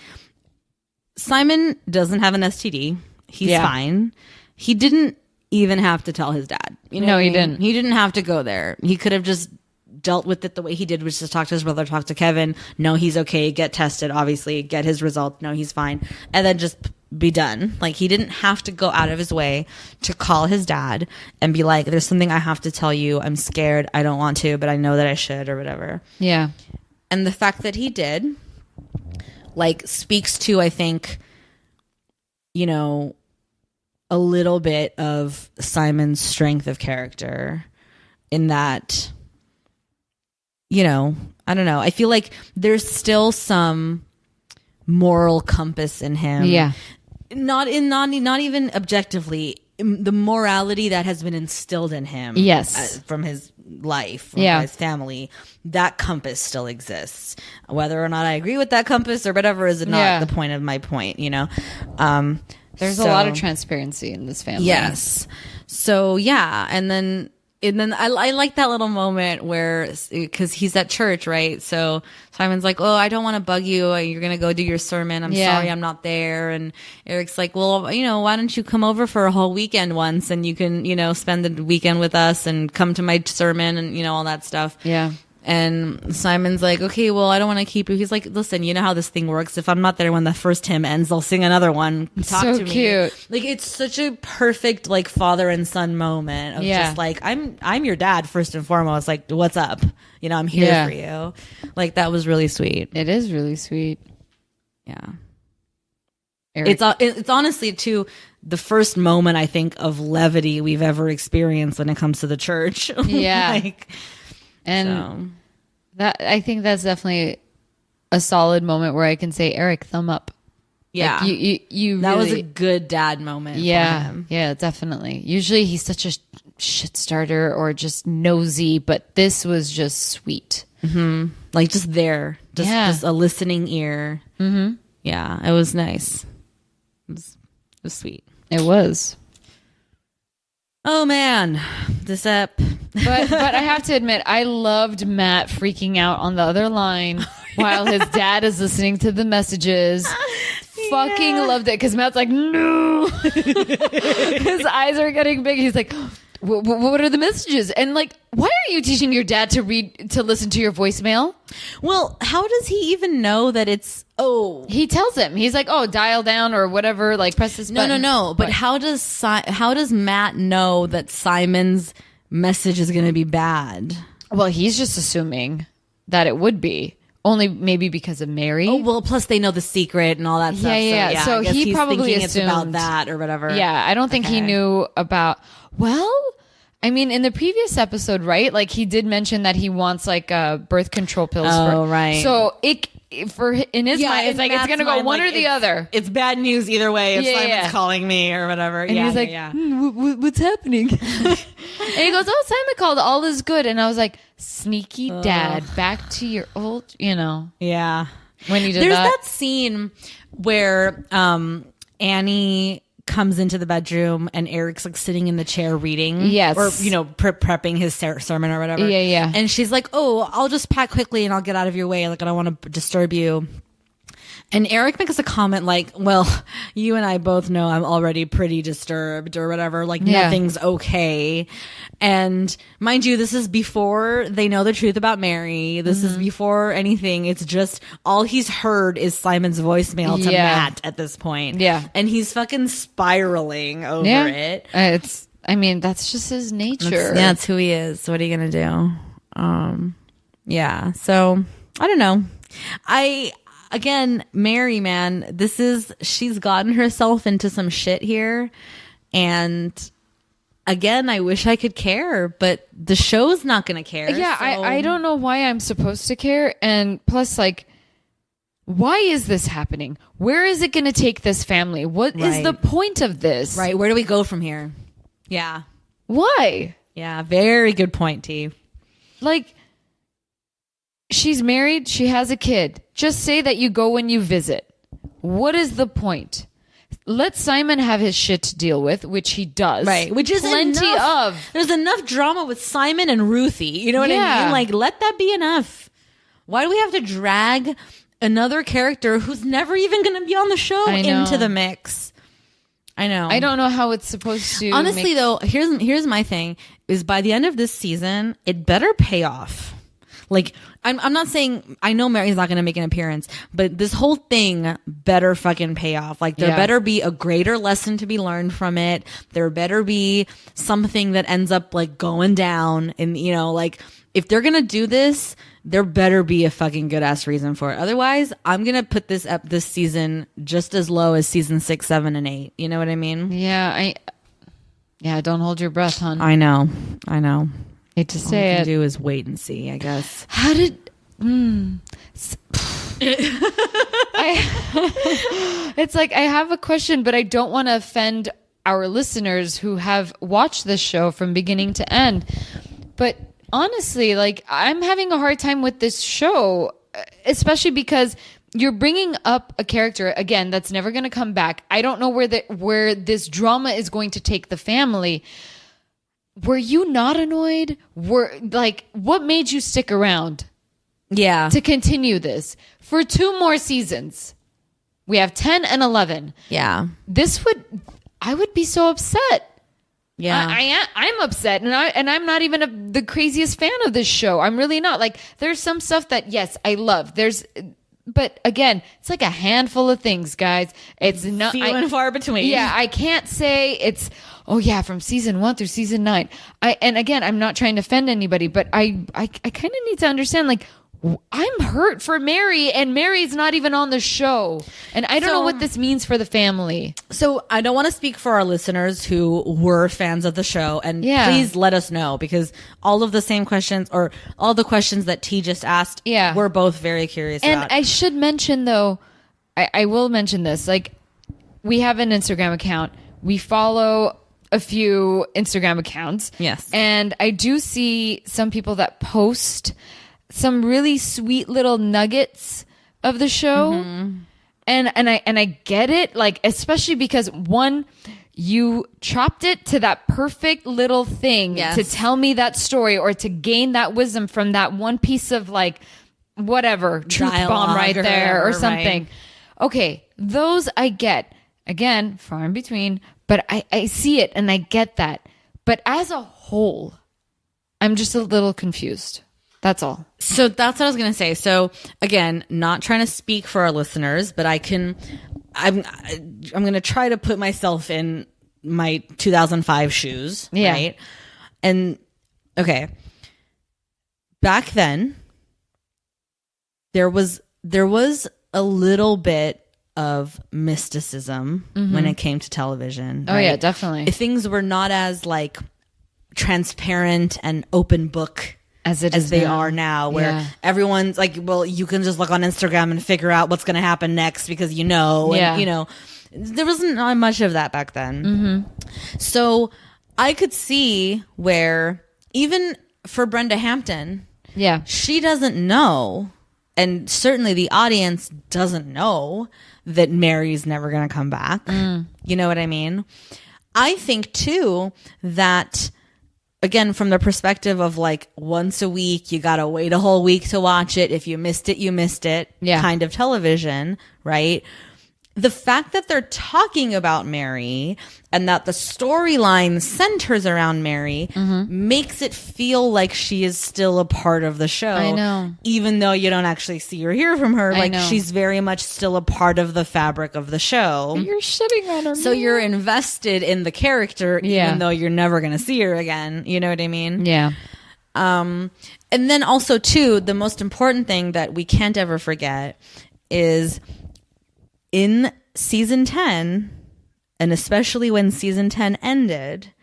Simon doesn't have an STD. He's fine. He didn't even have to tell his dad. No, he didn't. He didn't have to go there. He could have just dealt with it the way he did, which is talk to his brother, talk to Kevin. No, he's okay. Get tested, obviously. Get his results. No, he's fine. And then just be done. Like, he didn't have to go out of his way to call his dad and be like, there's something I have to tell you. I'm scared. I don't want to, but I know that I should, or whatever. Yeah. And the fact that he did, like, speaks to, I think, a little bit of Simon's strength of character in that, I don't know. I feel like there's still some moral compass in him. Yeah. Not even objectively, the morality that has been instilled in him. Yes. From his life, from his family, that compass still exists. Whether or not I agree with that compass or whatever is not the point of my point, There's a lot of transparency in this family. Yes. So, yeah. And then And then I like that little moment where, because he's at church, right? So Simon's like, oh, I don't want to bug you. You're going to go do your sermon. I'm sorry I'm not there. And Eric's like, well, why don't you come over for a whole weekend once and you can, spend the weekend with us and come to my sermon and, all that stuff. Yeah. And Simon's like, okay, well, I don't want to keep you. He's like, listen, you know how this thing works. If I'm not there when the first hymn ends, I'll sing another one. Talk so to me. Cute. Like, it's such a perfect, like, father and son moment of just like, I'm your dad first and foremost. Like, what's up? I'm here for you. Like, that was really sweet. It is really sweet. Yeah. Eric. It's honestly too the first moment I think of levity we've ever experienced when it comes to the church. Yeah. That I think that's definitely a solid moment where I can say, Eric, thumb up. Yeah. Like you that really, was a good dad moment. Yeah. For him. Yeah, definitely. Usually he's such a shit starter or just nosy, but this was just sweet. Mm-hmm. Like just there, just a listening ear. Mm-hmm. Yeah, it was nice. It was sweet. It was. Oh man, this ep. But I have to admit, I loved Matt freaking out on the other line while his dad is listening to the messages. Fucking loved it because Matt's like, no. His eyes are getting big. He's like, what are the messages? And like, why are you teaching your dad to listen to your voicemail? Well, how does he even know that it's? Oh, he tells him. He's like, oh, dial down or whatever. Like, press this button. No. But how does Matt know that Simon's message is going to be bad? Well, he's just assuming that it would be. Only maybe because of Mary. Oh, well, plus they know the secret and all that stuff. Yeah. So he probably assumed it's about that or whatever. Yeah, I don't think he knew about. Well, I mean, in the previous episode, right? Like he did mention that he wants like birth control pills. Oh, right. So in his mind, it's like it's gonna go one or the other. It's bad news either way if Simon's calling me or whatever. And he's like, what's happening? And he goes, oh, Simon called. All is good. And I was like, sneaky dad, back to your old, Yeah. When you did There's that scene where Annie comes into the bedroom and Eric's like sitting in the chair reading. Yes. Or, prepping his sermon or whatever. Yeah. And she's like, oh, I'll just pack quickly and I'll get out of your way. Like, I don't want to disturb you. And Eric makes a comment like, well, you and I both know I'm already pretty disturbed or whatever. Like, nothing's okay. And mind you, this is before they know the truth about Mary. This is before anything. It's just all he's heard is Simon's voicemail to Matt at this point. Yeah. And he's fucking spiraling over it. That's just his nature. That's who he is. So what are you going to do? Yeah. So I don't know. Again, Mary, man, she's gotten herself into some shit here. And again, I wish I could care, but the show's not going to care. Yeah, so. I don't know why I'm supposed to care. And plus, like, why is this happening? Where is it going to take this family? What is the point of this? Right. Where do we go from here? Yeah. Why? Yeah. Very good point, T. Like, she's married. She has a kid. Just say that you go when you visit. What is the point? Let Simon have his shit to deal with, which he does. Right. Which is plenty enough. of. There's enough drama with Simon and Ruthie. You know what I mean? Like, let that be enough. Why do we have to drag another character who's never even going to be on the show into the mix? I know. I don't know how it's supposed to. Honestly, though, here's my thing: is by the end of this season, it better pay off. Like, I'm not saying, I know Mary's not going to make an appearance, but this whole thing better fucking pay off. Like, there better be a greater lesson to be learned from it. There better be something that ends up like going down. And, like, if they're going to do this, there better be a fucking good ass reason for it. Otherwise, I'm going to put this up this season just as low as season 6, 7, and 8. You know what I mean? Yeah. Don't hold your breath, hon. I know. Hate to say All we it. can do is wait and see, I guess. How did? It's like I have a question, but I don't want to offend our listeners who have watched this show from beginning to end. But honestly, like, I'm having a hard time with this show, especially because you're bringing up a character again that's never going to come back. I don't know where this drama is going to take the family. were you not annoyed? What made you stick around? Yeah. To continue this for 2 more seasons. We have 10 and 11. Yeah. I would be so upset. Yeah. I'm upset, and I'm not even the craziest fan of this show. I'm really not. Like, there's some stuff that, yes, I love. But again, it's like a handful of things, guys. It's not few and far between. Yeah, I can't say it's from season 1 through season 9. And again, I'm not trying to offend anybody, but I kind of need to understand, like, I'm hurt for Mary, and Mary's not even on the show. And I don't know what this means for the family. So I don't want to speak for our listeners who were fans of the show. And please let us know, because all of the same questions, or all the questions that T just asked, we're both very curious about. And I should mention, though, I will mention this. Like, we have an Instagram account. We follow a few Instagram accounts. Yes. And I do see some people that post some really sweet little nuggets of the show. Mm-hmm. And I get it, like, especially because, one, you chopped it to that perfect little thing to tell me that story, or to gain that wisdom from that one piece of, like, whatever, truth bomb right there or something. Right. Okay, those I get. Again, far in between, but I see it and I get that. But as a whole, I'm just a little confused. That's all. So that's what I was going to say. So again, not trying to speak for our listeners, but I'm going to try to put myself in my 2005 shoes. Yeah. Right. And okay. Back then, there was a little bit of mysticism when it came to television. Oh, right? Yeah, definitely. Things were not as, like, transparent and open book as they are now, where everyone's like, well, you can just look on Instagram and figure out what's going to happen next, because you know, and there wasn't much of that back then. Mm-hmm. So I could see where, even for Brenda Hampton, she doesn't know, and certainly the audience doesn't know, that Mary's never going to come back. You know what I mean? I think too that, again, from the perspective of, like, once a week, you got to wait a whole week to watch it. If you missed it, you missed it kind of television, right? The fact that they're talking about Mary and that the storyline centers around Mary makes it feel like she is still a part of the show. I know. Even though you don't actually see or hear from her, like, she's very much still a part of the fabric of the show. You're shitting on her. So you're invested in the character, even though you're never going to see her again. You know what I mean? Yeah. And then also, too, the most important thing that we can't ever forget is, in season 10, and especially when season 10 ended,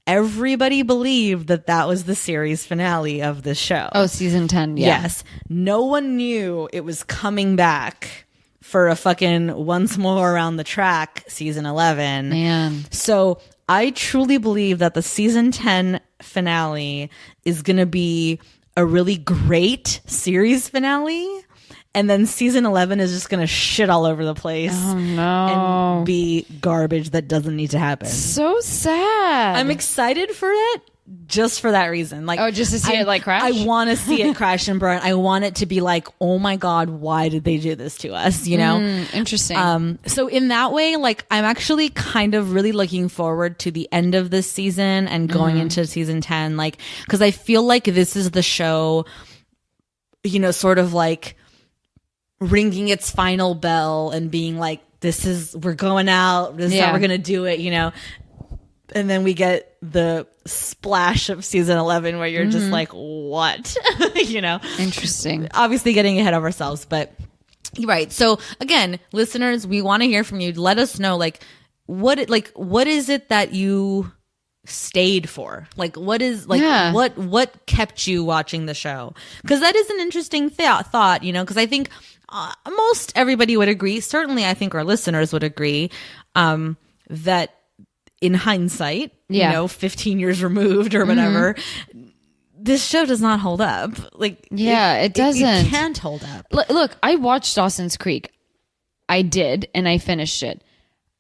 everybody believed that was the series finale of the show. Oh, season 10, Yes. No one knew it was coming back for a fucking once more around the track season 11. Man. So I truly believe that the season 10 finale is going to be a really great series finale. And then season 11 is just going to shit all over the place. Oh, no. And be garbage that doesn't need to happen. So sad. I'm excited for it just for that reason. Like, just to see it, like, crash? I want to see it crash and burn. I want it to be like, oh my God, why did they do this to us? You know? Interesting. So in that way, like, I'm actually kind of really looking forward to the end of this season and going into season 10. Like, because I feel like this is the show, you know, sort of like ringing its final bell and being like, we're going out, this is how we're gonna do it, you know. And then we get the splash of season 11 where you're just like, what? You know. Interesting. Obviously getting ahead of ourselves, but right. So again, listeners, we want to hear from you. Let us know, like, what is it that you stayed for? Like, what is, like, what kept you watching the show? Because that is an interesting thought, you know, because I think most everybody would agree, certainly I think our listeners would agree, that in hindsight, you know, 15 years removed or whatever, this show does not hold up. Like, it doesn't. It can't hold up. Look, I watched Dawson's Creek. I did, and I finished it.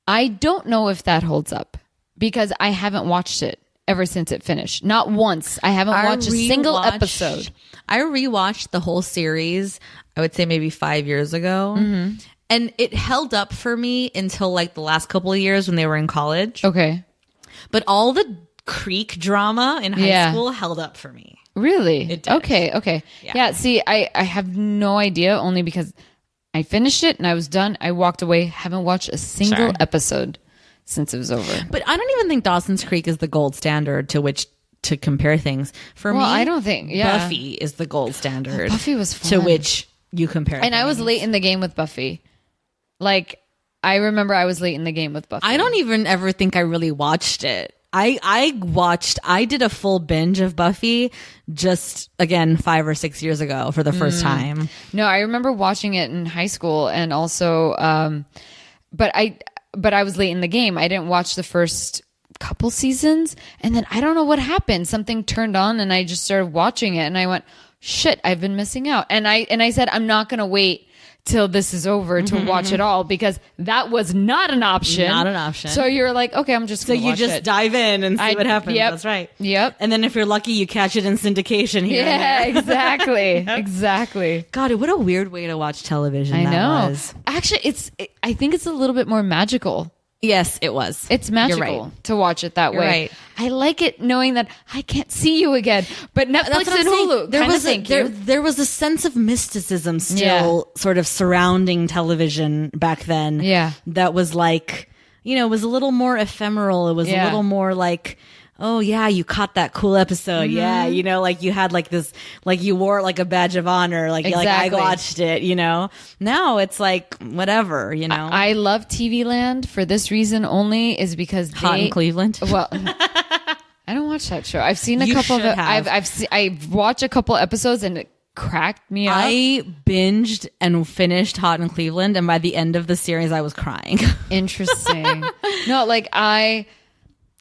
I don't know if that holds up because I haven't watched it. ever since it finished. Not once. I haven't watched a single episode. I rewatched the whole series, I would say maybe 5 years ago. Mm-hmm. And it held up for me until like the last couple of years when they were in college. Okay. But all the Creek drama in high school held up for me. Really? It did. Okay. Yeah, see, I have no idea, only because I finished it and I was done. I walked away, haven't watched a single episode since it was over. But I don't even think Dawson's Creek is the gold standard to which to compare things. For me, I don't think Buffy is the gold standard. Buffy was fun. To which you compare and things. I was late in the game with Buffy. Like, I remember I was late in the game with Buffy. I don't even ever think I really watched it. I did a full binge of Buffy just, again, 5 or 6 years ago for the first time. No, I remember watching it in high school, and also, but I was late in the game. I didn't watch the first couple seasons, and then I don't know what happened. Something turned on, and I just started watching it, and I went, shit, I've been missing out. And I said, I'm not going to wait till this is over to watch it all, because that was not an option. Not an option. So you're like, okay, I'm just going to watch it. So you just dive in and see what happens. Yep, That's right. Yep. And then if you're lucky, you catch it in syndication here. Yeah, exactly. Exactly. God, what a weird way to watch television I know. was. Actually, I think it's a little bit more magical. Yes, it was. It's magical to watch it that way. Right. I like it knowing that I can't see you again. But Netflix and Hulu, there was a sense of mysticism still sort of surrounding television back then. Yeah. That was like, it was a little more ephemeral. It was a little more like, oh yeah, you caught that cool episode. Mm-hmm. Yeah. Like you had like this, like you wore it like a badge of honor. Like, I watched it, Now it's like, whatever, I love TV Land for this reason only, is because Hot in Cleveland. Well, I don't watch that show. I've seen a couple of it. I've watched a couple episodes and it cracked me up. I binged and finished Hot in Cleveland, and by the end of the series I was crying. Interesting. No, like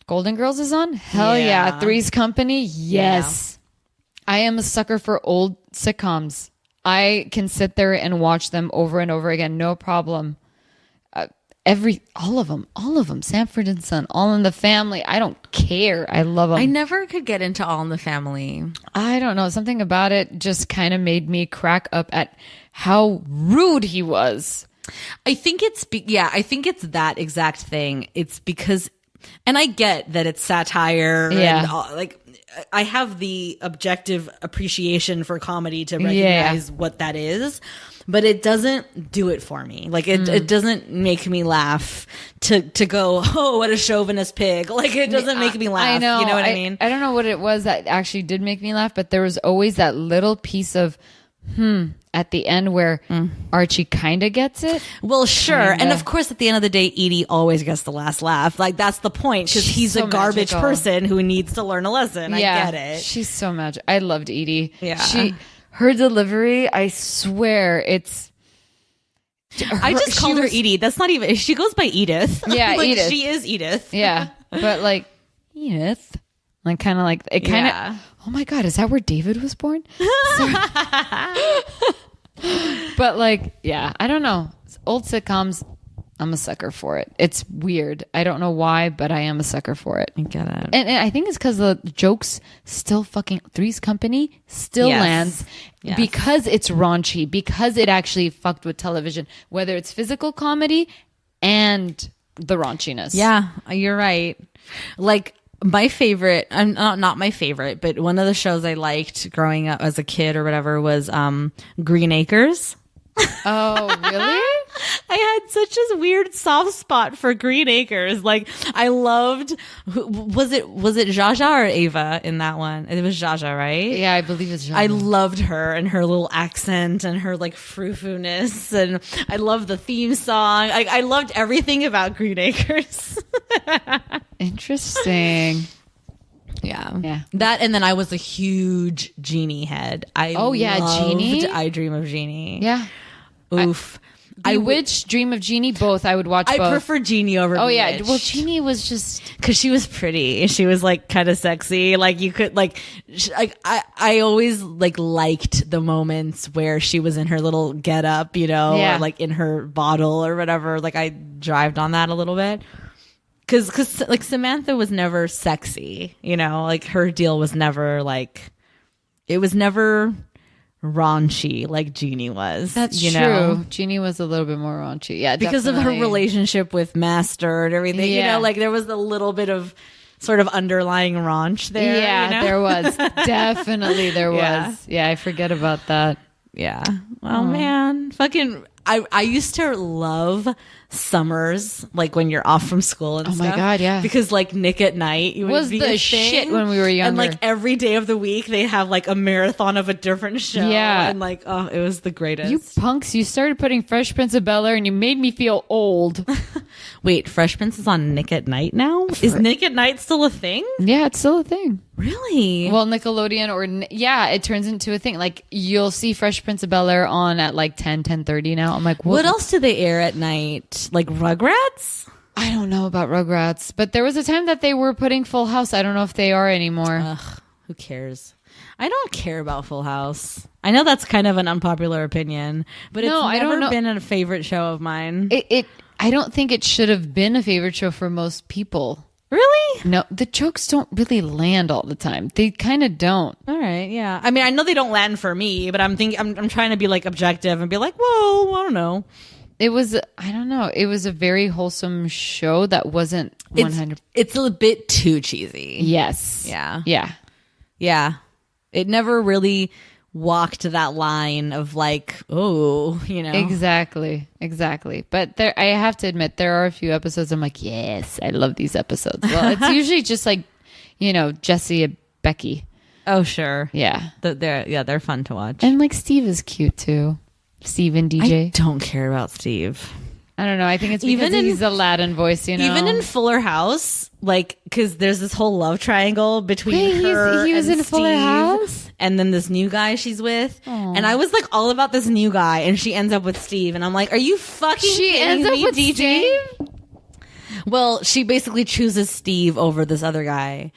Golden Girls is on? Hell yeah. Three's Company? Yes. Yeah. I am a sucker for old sitcoms. I can sit there and watch them over and over again. No problem. All of them. Sanford and Son, All in the Family. I don't care. I love them. I never could get into All in the Family. I don't know. Something about it just kind of made me crack up at how rude he was. I think it's that exact thing. It's because, and I get that it's satire. Yeah. And I have the objective appreciation for comedy to recognize what that is, but it doesn't do it for me. Like it doesn't make me laugh to go, oh, what a chauvinist pig. Like it doesn't make me laugh. I know. You know what I mean? I don't know what it was that actually did make me laugh, but there was always that little piece of, at the end where Archie kind of gets it. Well, sure. Kinda. And of course, at the end of the day, Edie always gets the last laugh. Like, that's the point, because he's so a garbage person who needs to learn a lesson. Yeah, I get it. She's so magic. I loved Edie. Yeah. Her delivery, I swear, it's... I just called her Edie. That's not even... She goes by Edith. Yeah, Edith. She is Edith. Yeah. But like, Edith... Like, kind of like, it kind of, oh my God, is that where David was born? But like, yeah, I don't know. Old sitcoms, I'm a sucker for it. It's weird. I don't know why, but I am a sucker for it. I get it. And I think it's because the jokes still fucking, Three's Company still lands because it's raunchy, because it actually fucked with television, whether it's physical comedy and the raunchiness. Yeah, you're right. Like, my favorite, not my favorite, but one of the shows I liked growing up as a kid or whatever was Green Acres. Oh, really? I had such a weird soft spot for Green Acres. Like, I loved, was it Jaja or Ava in that one? It was Jaja, right? Yeah, I believe it's Jaja. I loved her and her little accent and her like frou-frou-ness, and I loved the theme song. I loved everything about Green Acres. Interesting. Yeah. That, and then I was a huge Genie head. Genie? I Dream of Genie. Yeah. Oof. Bewitched, Dream of Genie, both. I would watch both. I prefer Genie over Bewitched. Yeah. Well, Genie was just... Because she was pretty. She was like kind of sexy. Like you could like... I always like liked the moments where she was in her little getup, or like in her bottle or whatever. Like I drived on that a little bit. because like Samantha was never sexy, you know, like her deal was never like, it was never raunchy like Jeannie was. That's you true. know? Jeannie was a little bit more raunchy. Yeah, because of her relationship with Master and everything. Yeah. You know, like there was a little bit of sort of underlying raunch there. Yeah, you know? there was. Definitely there Yeah. was. Yeah, I forget about that. Yeah. Oh man, fucking. I used to love summers, like when you're off from school and Oh stuff. my God, yeah. Because like Nick at Night Was be the a shit thing. when we were younger. And like every day of the week they have like a marathon of a different show. Yeah. And like, oh, it was the greatest. You punks, you started putting Fresh Prince of Bel-Air and you made me feel old. Wait, Fresh Prince is on Nick at Night now? Is Nick at Night still a thing? Yeah, it's still a thing. Really? Well, Nickelodeon it turns into a thing. Like you'll see Fresh Prince of Bel-Air on at like 10:30 now. I'm like, what else do they air at night? Like Rugrats? I don't know about Rugrats, but there was a time that they were putting Full House. I don't know if they are anymore. Ugh, who cares? I don't care about Full House. I know that's kind of an unpopular opinion, but No, it's I don't never know. been a favorite show of mine. I don't think it should have been a favorite show for most people. Really? No, the jokes don't really land all the time. They kind of don't. All right, yeah. I mean, I know they don't land for me, but I'm trying to be like objective and be like, whoa, I don't know. It was, I don't know. It was a very wholesome show that wasn't 100. It's a bit too cheesy. Yes. Yeah. Yeah. Yeah. It never really walked that line of like, oh, you know. Exactly. But there, I have to admit, there are a few episodes I'm like, yes, I love these episodes. Well, it's usually just like, you know, Jesse and Becky. Oh, sure. Yeah. They're fun to watch. And like Steve is cute too. Steve and DJ. I don't care about Steve. I don't know. I think it's because he's Aladdin voice, you know. Even in Fuller House, like, because there's this whole love triangle between her he was and in Fuller Steve, House? and then this new guy she's with. And I was like all about this new guy, and she ends up with Steve, and I'm like, are you fucking She ends kidding up me, with DJ? Steve? Well, she basically chooses Steve over this other guy.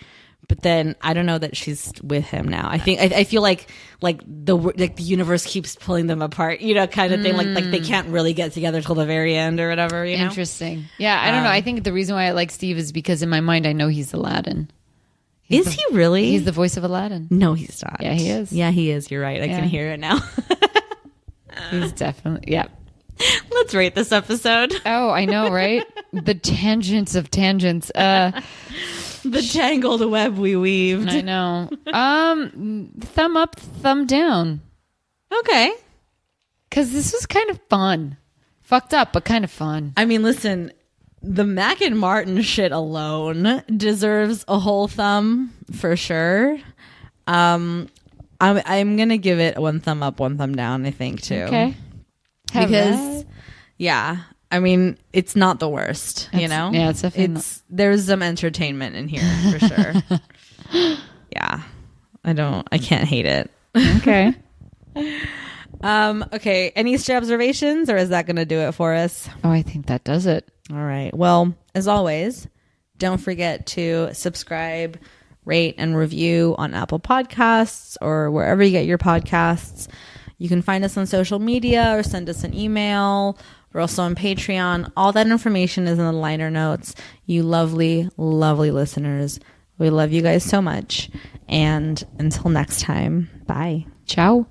But then I don't know that she's with him now. I think I feel like the universe keeps pulling them apart, you know, kind of thing. Like they can't really get together till the very end or whatever. You know? Interesting. Yeah, I don't know. I think the reason why I like Steve is because in my mind I know he's Aladdin. Is he really? He's the voice of Aladdin. No, he's not. Yeah, he is. Yeah, he is. You're right. I can hear it now. He's definitely, yeah. Let's rate this episode. Oh, I know, right? The tangents of tangents. The tangled web we weaved. I know. Thumb up, thumb down. Okay. Because this was kind of fun. Fucked up, but kind of fun. I mean, listen, the Mac and Martin shit alone deserves a whole thumb for sure. I'm gonna give it one thumb up, one thumb down, I think, too. Okay. Because yeah, I mean, it's not the worst, you know? Yeah, it's definitely there's some entertainment in here for sure. Yeah. I can't hate it. Okay. Okay, any stray observations, or is that going to do it for us? Oh, I think that does it. All right. Well, as always, don't forget to subscribe, rate, and review on Apple Podcasts or wherever you get your podcasts. You can find us on social media or send us an email. We're also on Patreon. All that information is in the liner notes. You lovely, lovely listeners. We love you guys so much. And until next time, bye. Ciao.